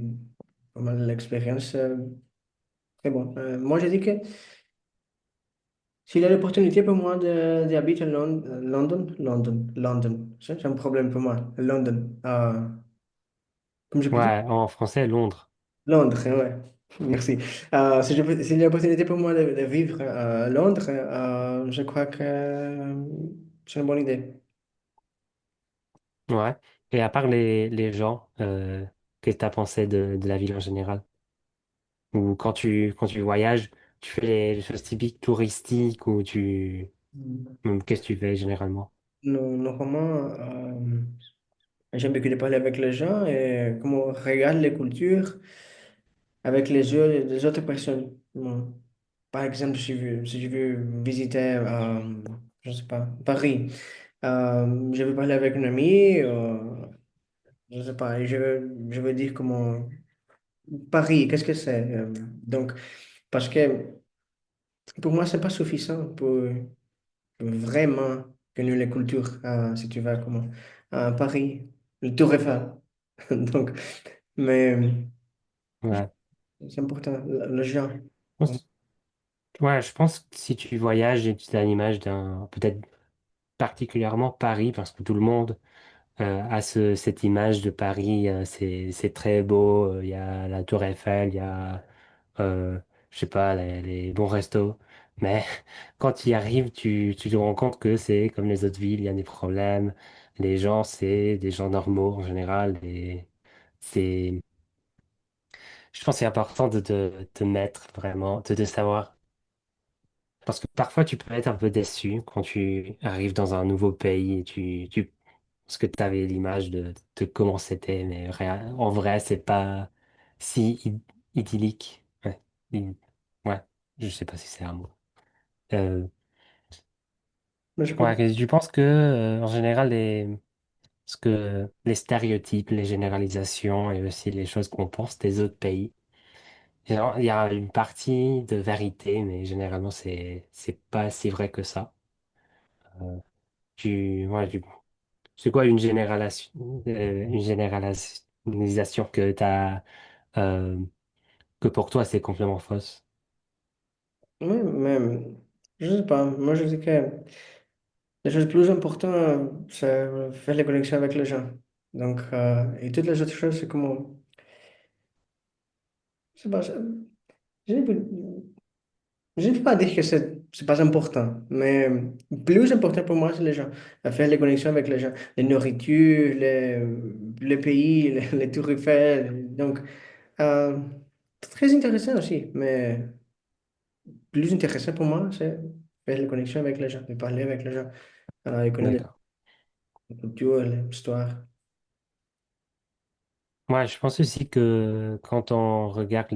vraiment l'expérience, très bon. Moi, je dis que s'il y a l'opportunité pour moi d'habiter à London, c'est un problème pour moi, London. Comme je peux dire, Ouais, en français, Londres. Londres, ouais. Merci. S'il y a l'opportunité pour moi de vivre à Londres, je crois que c'est une bonne idée. Ouais. Et à part les gens, qu'est-ce que tu as pensé de la ville en général? Ou quand tu voyages, tu fais les choses typiques touristiques ou qu'est-ce que tu fais généralement? Normalement, j'aime beaucoup de parler avec les gens et comment on regarde les cultures avec les yeux des autres personnes. Bon. Par exemple, si je veux visiter, je sais pas, Paris, je veux parler avec un ami, je sais pas, et je veux dire comment Paris, qu'est-ce que c'est? Donc, parce que pour moi, c'est pas suffisant pour vraiment connaître les cultures, si tu vas comment, à Paris, le Tour Eiffel. Donc, mais Ouais. c'est important, le gens. Je pense- Ouais, je pense que si tu voyages et tu as l'image d'un, peut-être particulièrement Paris, parce que tout le monde a cette image de Paris, c'est très beau, il y a la Tour Eiffel, il y a, je sais pas, les bons restos, mais quand tu y arrives, tu te rends compte que c'est comme les autres villes, il y a des problèmes, les gens, c'est des gens normaux en général, et c'est, je pense que c'est important de te mettre vraiment, de savoir. Parce que parfois, tu peux être un peu déçu quand tu arrives dans un nouveau pays et parce que tu avais l'image de comment c'était, mais en vrai, c'est pas si idyllique. Ouais. I- ouais. Je sais pas si c'est un mot. Euh, Mais je ouais, comprends. que tu penses que, en général, les stéréotypes, les généralisations et aussi les choses qu'on pense des autres pays, genre, il y a une partie de vérité, mais généralement, c'est pas si vrai que ça. Euh, ouais, c'est quoi une généralisation euh, que pour toi c'est complètement fausse? Oui, mais je sais pas, moi je dis que la chose plus importante, c'est faire les connexions avec les gens. Donc, et toutes les autres choses, c'est comment, je sais pas, je ne peux, je ne peux pas dire que c'est pas important, mais plus important pour moi, c'est les gens, à faire les connexions avec les gens, les nourritures, les pays, les tours Eiffel. Donc, euh, très intéressant aussi, mais plus intéressant pour moi, c'est faire les connexions avec les gens, de parler avec les gens, et connaître D'accord. la culture, l'histoire. Moi, je pense aussi que quand on regarde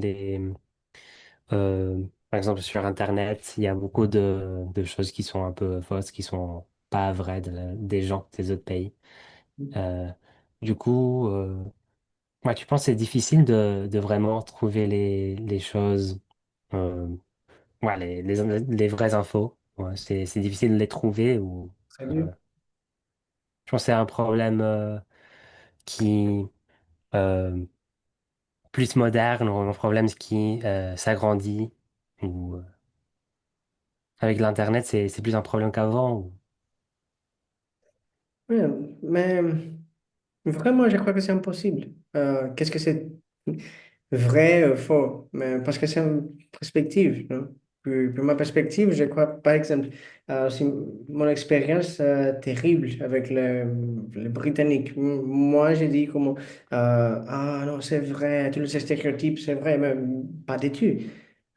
par exemple, sur Internet, il y a beaucoup de choses qui sont un peu fausses, qui sont pas vraies des gens des autres pays. Euh, du coup, ouais, tu penses que c'est difficile de vraiment trouver les choses, euh, ouais, les vraies infos. Ouais, c'est difficile de les trouver ou Très euh, bien. je pense que c'est un problème qui euh, plus moderne ou un problème qui s'agrandit ou avec l'Internet, c'est plus un problème qu'avant. Oui, mais vraiment, je crois que c'est impossible. Qu'est-ce que c'est vrai, faux? Mais parce que c'est une perspective, non? Puis ma perspective, je crois, par exemple, c'est mon expérience terrible avec les Britanniques. Moi, j'ai dit comment, ah non, c'est vrai, tous ces stéréotypes, c'est vrai, mais pas du tout.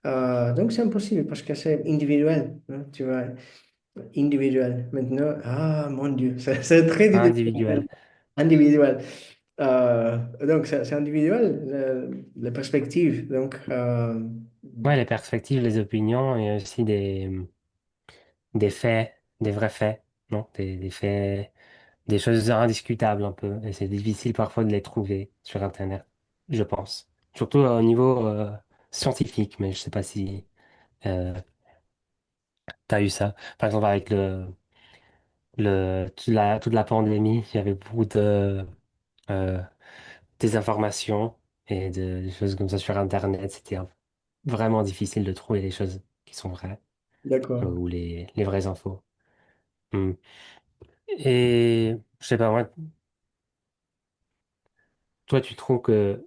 Donc c'est impossible parce que c'est individuel, hein, tu vois, individuel. Maintenant, ah mon Dieu, c'est très Individuel. individuel. Donc, c'est individuel, la perspective. Donc, Ouais, les perspectives, les opinions et aussi des faits, des vrais faits, non? Des faits, des choses indiscutables un peu. Et c'est difficile parfois de les trouver sur Internet, je pense. Surtout au niveau scientifique, mais je sais pas si tu as eu ça. Par exemple, avec toute la pandémie, il y avait beaucoup de euh, désinformation et des choses comme ça sur Internet. C'était vraiment difficile de trouver les choses qui sont vraies d'accord. ou les vraies infos. Hmm. Et je sais pas, moi, toi, tu trouves que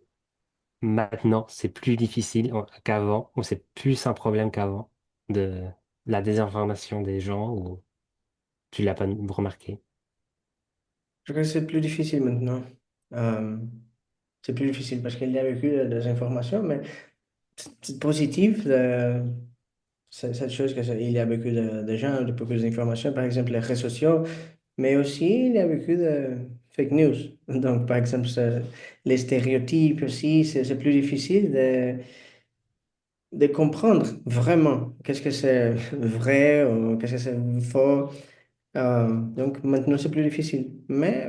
maintenant, c'est plus difficile qu'avant, ou c'est plus un problème qu'avant de la désinformation des gens, ou tu l'as pas remarqué? Je crois que c'est plus difficile maintenant. Euh, c'est plus difficile parce qu'il y a eu des informations, mais c'est positif, cette chose il y a beaucoup de gens, de beaucoup d'informations, par exemple les réseaux sociaux, mais aussi il y a beaucoup de fake news. Donc, par exemple, les stéréotypes aussi, c'est plus difficile de comprendre vraiment qu'est-ce que c'est vrai ou qu'est-ce que c'est faux. Donc maintenant, c'est plus difficile. Mais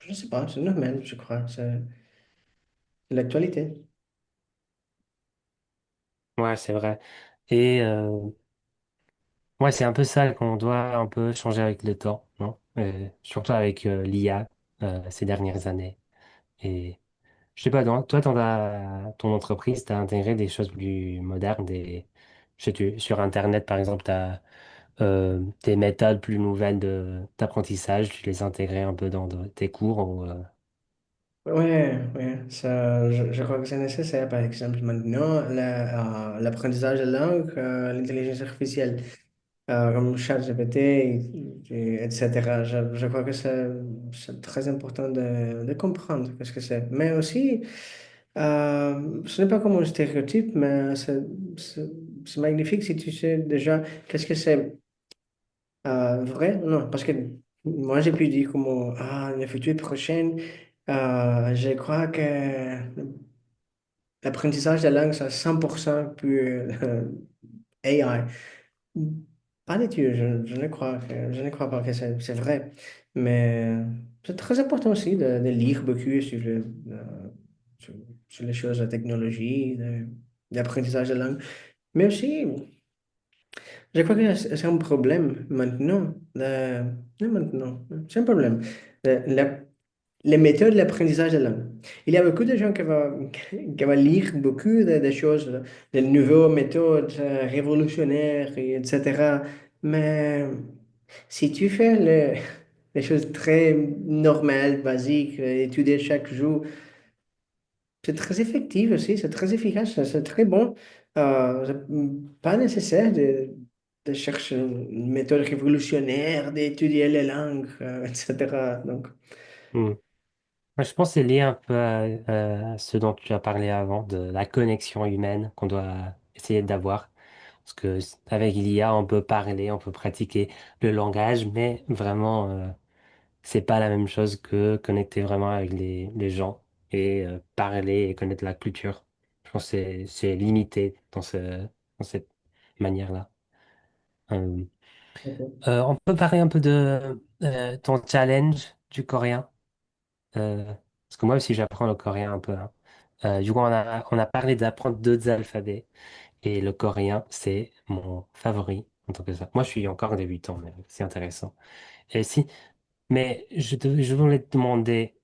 je ne sais pas, c'est normal, je crois. C'est l'actualité. Ouais, c'est vrai. Et ouais, c'est un peu ça qu'on doit un peu changer avec le temps, non? Surtout avec l'IA ces dernières années. Et je sais pas, toi, dans ton entreprise, tu as intégré des choses plus modernes, sur Internet, par exemple, tu as des méthodes plus nouvelles d'apprentissage, tu les intégrais un peu dans tes cours ou, Ouais, ouais, ça, je crois que c'est nécessaire. Par exemple, maintenant, l'apprentissage de langue, l'intelligence artificielle, comme ChatGPT, etc. Je crois que c'est très important de comprendre ce que c'est. Mais aussi, ce n'est pas comme un stéréotype, mais c'est- c'est magnifique si tu sais déjà qu'est-ce que c'est vrai. Non, parce que moi, j'ai pu dire comme, ah, le futur prochain, je crois que l'apprentissage de la langue, c'est 100% plus AI. Pas du tout, je ne crois pas que c'est vrai. Mais c'est très important aussi de lire beaucoup sur, sur les choses de technologie, d'apprentissage de langue. Mais aussi, je crois que c'est un problème maintenant. Non, maintenant, c'est un problème. Euh, la- les méthodes d'apprentissage de langue. Il y a beaucoup de gens qui vont lire beaucoup de choses, de nouvelles méthodes révolutionnaires, etc. Mais si tu fais des choses très normales, basiques, étudier chaque jour. C'est très effectif aussi, c'est très efficace, c'est très bon. C'est pas nécessaire de chercher une méthode révolutionnaire, d'étudier les langues, etc. Donc, Hmm. Moi, je pense que c'est lié un peu à ce dont tu as parlé avant, de la connexion humaine qu'on doit essayer d'avoir. Parce que avec l'IA, on peut parler, on peut pratiquer le langage, mais vraiment, c'est pas la même chose que connecter vraiment avec les gens et parler et connaître la culture. Je pense que c'est limité dans cette manière-là. Euh, ok. on peut parler un peu de ton challenge du coréen. Parce que moi aussi, j'apprends le coréen un peu, hein. Du coup, on a parlé d'apprendre d'autres alphabets. Et le coréen, c'est mon favori en tant que ça. Moi, je suis encore débutant, mais c'est intéressant. Et si, mais je voulais te demander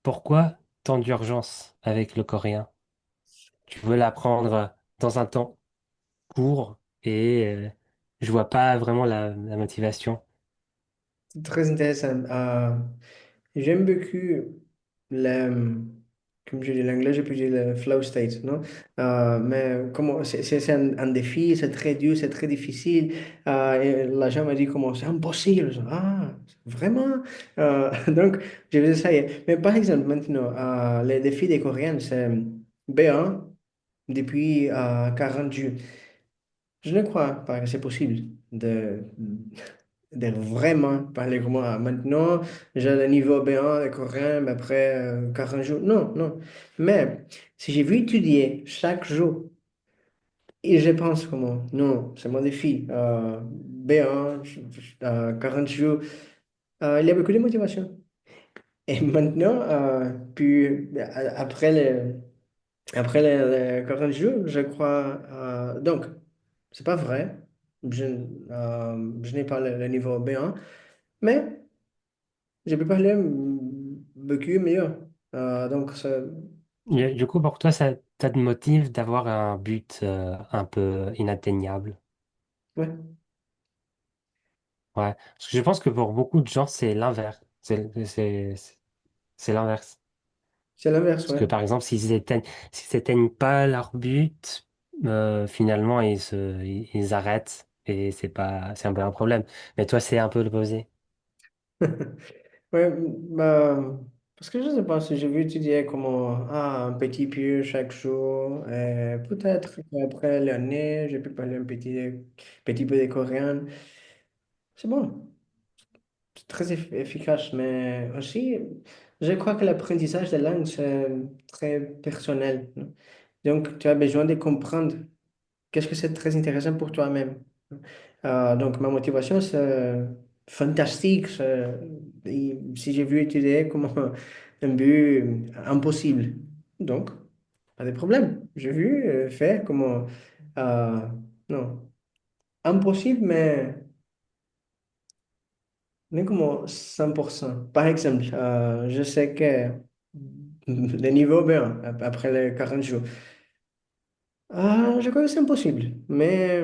pourquoi tant d'urgence avec le coréen? Tu veux l'apprendre dans un temps court et je vois pas vraiment la motivation. C'est très intéressant. J'aime beaucoup le, comme je dis l'anglais, je peux dire le flow state, non? Mais comment, c'est un défi, c'est très dur, c'est très difficile. Et la gens m'a dit comment c'est impossible. Ah, vraiment? Donc, je vais essayer. Mais par exemple, maintenant, les défis des Coréens, c'est B1 depuis 40 jours. Je ne crois pas que c'est possible de vraiment parler comme moi. Maintenant, j'ai le niveau B1 de coréen, mais après 40 jours. Non, non. Mais si j'ai vu étudier chaque jour, et je pense comment, non, c'est mon défi. B1, 40 jours, il y a beaucoup de motivation. Et maintenant, puis après les 40 jours, je crois. Donc, c'est pas vrai. Je, je n'ai pas le niveau B1, mais je peux parler beaucoup mieux. Donc, Du coup, pour toi, ça te motive d'avoir un but un peu inatteignable. ouais, Ouais. Parce que je pense que pour beaucoup de gens, c'est l'inverse. C'est l'inverse. c'est l'inverse, Parce que ouais. par exemple, s'ils éteignent pas leur but, finalement, ils arrêtent et c'est un peu un problème. Mais toi, c'est un peu l'opposé. Ouais, bah, parce que je ne sais pas si je veux étudier comment un petit peu chaque jour. Et peut-être qu'après l'année, je peux parler petit peu de coréen. C'est bon. C'est très efficace, mais aussi, je crois que l'apprentissage de langue, c'est très personnel, non? Donc, tu as besoin de comprendre qu'est-ce que c'est très intéressant pour toi-même. Donc, ma motivation, c'est fantastique. Si j'ai vu étudier comme un but impossible. Donc, pas de problème. J'ai vu faire comme, non, impossible, mais comme 100%. Par exemple, je sais que le niveau B1, après les 40 jours, je crois que c'est impossible, mais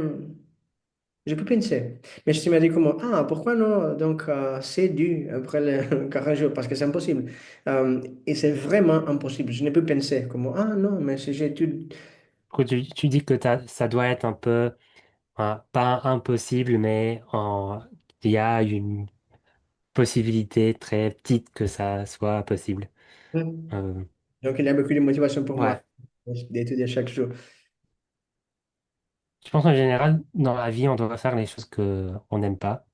je peux penser. Mais je me dis comment, pourquoi non? Donc, c'est dû après les 40 jours, parce que c'est impossible. Et c'est vraiment impossible. Je ne peux penser comment, non, mais si j'étudie. Du coup, tu dis que ça doit être un peu, pas impossible, mais il y a une possibilité très petite que ça soit possible. Euh, Donc, il y a beaucoup de motivation pour moi ouais. d'étudier chaque jour. Je pense en général, dans la vie, on doit faire les choses que on n'aime pas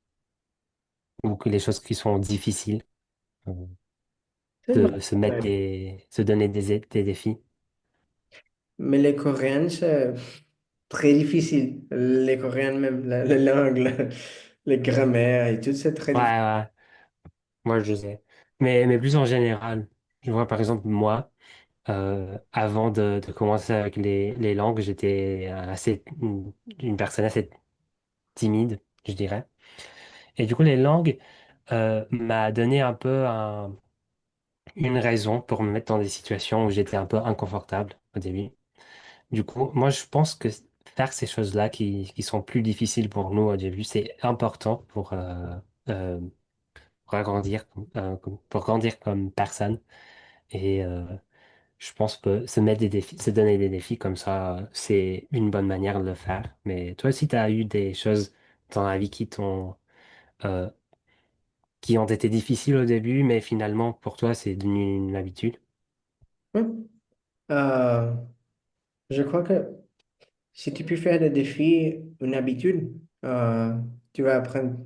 ou que les choses qui sont difficiles, euh, C'est vrai. de se mettre Ouais. se donner des défis. Mais les Coréens, c'est très difficile. Les Coréens même, la langue, les grammaires et tout, c'est très Ouais, difficile. ouais, moi je sais. Mais plus en général, je vois par exemple moi, avant de commencer avec les langues, j'étais une personne assez timide, je dirais. Et du coup, les langues m'a donné un peu une raison pour me mettre dans des situations où j'étais un peu inconfortable au début. Du coup, moi, je pense que faire ces choses-là qui sont plus difficiles pour nous au début, c'est important pour pour agrandir, pour grandir comme personne. Et je pense que se mettre des défis, se donner des défis comme ça, c'est une bonne manière de le faire. Mais toi aussi, tu as eu des choses dans la vie euh, qui ont été difficiles au début, mais finalement, pour toi, c'est devenu une habitude. Ouais. Euh, je crois que si tu peux faire des défis une habitude, tu vas apprendre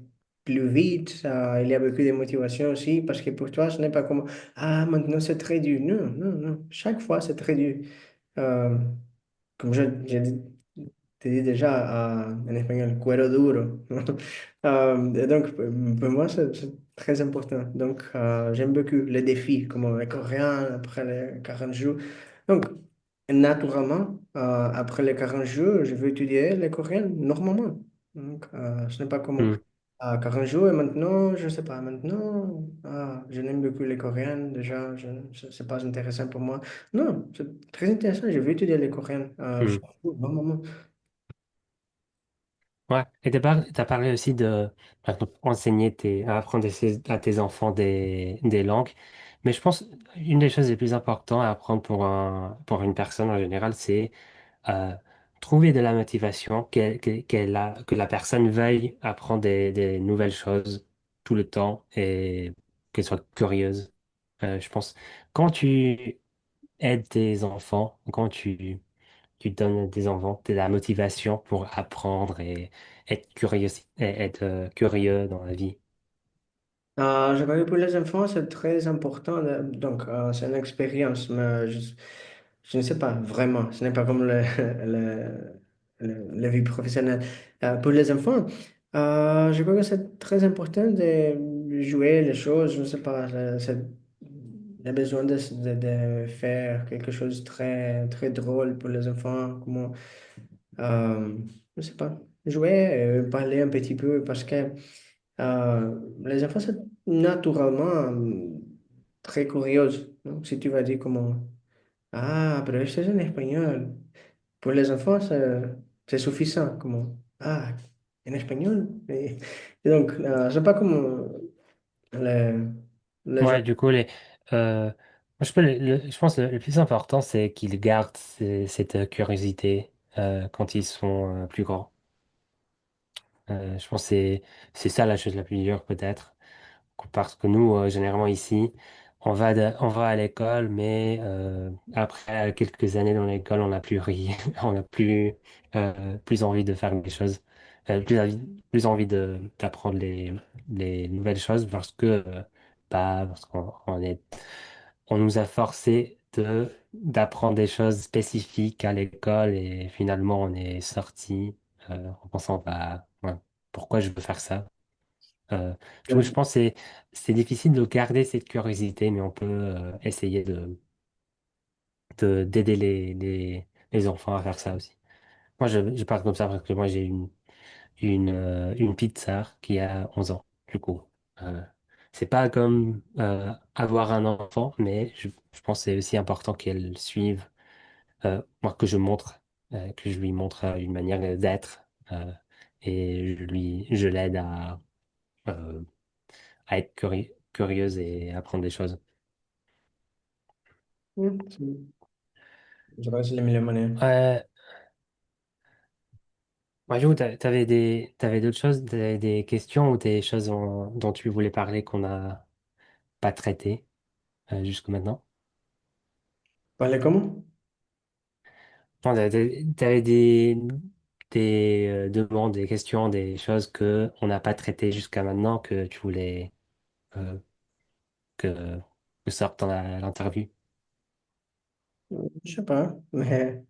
plus vite. Il y a beaucoup de motivation aussi parce que pour toi, ce n'est pas comme ah, maintenant c'est très dur. Non, non, non. Chaque fois, c'est très dur. Euh, Comme j'ai te dit déjà en espagnol, cuero duro. Et donc, pour moi, c'est très important. Donc, j'aime beaucoup les défis, comme les Coréens après les 40 jours. Donc, naturellement, après les 40 jours, je vais étudier les Coréens normalement. Donc, ce n'est pas comme Hmm, 40 jours et maintenant, je ne sais pas, maintenant, je n'aime beaucoup les Coréens. Déjà, c'est pas intéressant pour moi. Non, c'est très intéressant. Je vais étudier les Coréens. hmm. Normalement. Ouais. Et t'as parlé aussi de par exemple, enseigner apprendre à tes enfants des langues. Mais je pense une des choses les plus importantes à apprendre pour une personne en général, c'est euh, trouver de la motivation, que la personne veuille apprendre des nouvelles choses tout le temps et qu'elle soit curieuse. Je pense, quand tu aides tes enfants, quand tu donnes à tes enfants de la motivation pour apprendre et être curieux, et être curieux dans la vie. Je crois que pour les enfants, c'est très important. Donc, c'est une expérience, mais je ne sais pas vraiment. Ce n'est pas comme la vie professionnelle. Pour les enfants, je crois que c'est très important de jouer les choses. Je ne sais pas. Il y a besoin de faire quelque chose de très, très drôle pour les enfants. Comment, je ne sais pas. Jouer, parler un petit peu parce que. Les enfants sont naturellement très curieux. Donc, si tu vas dire comment, ah, pero esto es en español. Pour les enfants, c'est suffisant. Comment, ah, en espagnol. Et donc, c'est pas comme les, les Ouais, du coup, moi, je pense que le plus important, c'est qu'ils gardent cette curiosité quand ils sont plus grands. Je pense que c'est ça la chose la plus dure, peut-être. Parce que nous, généralement ici, on va à l'école, mais après quelques années dans l'école, on n'a plus ri, on n'a plus envie de faire des choses, plus envie d'apprendre les nouvelles choses parce on nous a forcé d'apprendre des choses spécifiques à l'école et finalement on est sorti en pensant, bah, ouais, pourquoi je veux faire ça? Euh, je pense que c'est difficile de garder cette curiosité, mais on peut essayer d'aider les enfants à faire ça aussi. Moi, je parle comme ça parce que moi, j'ai une petite sœur qui a 11 ans, du coup. Euh, c'est pas comme avoir un enfant, mais je pense que c'est aussi important qu'elle suive, moi, que je lui montre une manière d'être et je l'aide euh, à être curieuse et apprendre des choses. je crois que c'est la meilleure manière. Majou, t'avais d'autres choses, des questions ou des choses dont tu voulais parler qu'on n'a pas traitées jusqu'à maintenant? Parler comment? Non, t'avais des demandes, des questions, des choses que on n'a pas traitées jusqu'à maintenant que tu voulais euh, que, que sorte dans l'interview. Je sais pas, mais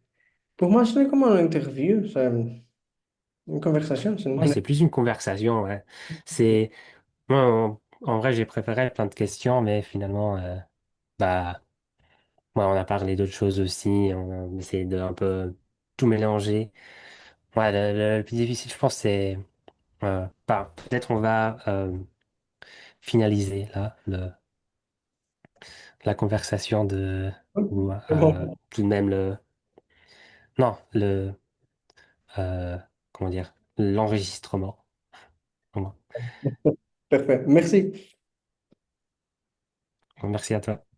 pour moi, ce n'est comme une interview, c'est une conversation. Ouais, c'est plus une conversation, ouais. C'est, moi, en vrai, j'ai préféré plein de questions, mais finalement, bah, ouais, on a parlé d'autres choses aussi, on a essayé de un peu tout mélanger. Ouais, le plus difficile, je pense, c'est bah, peut-être on va finaliser là la conversation ou C'est bon. tout de même non euh, comment dire l'enregistrement. Comment Parfait. Merci. Merci à toi.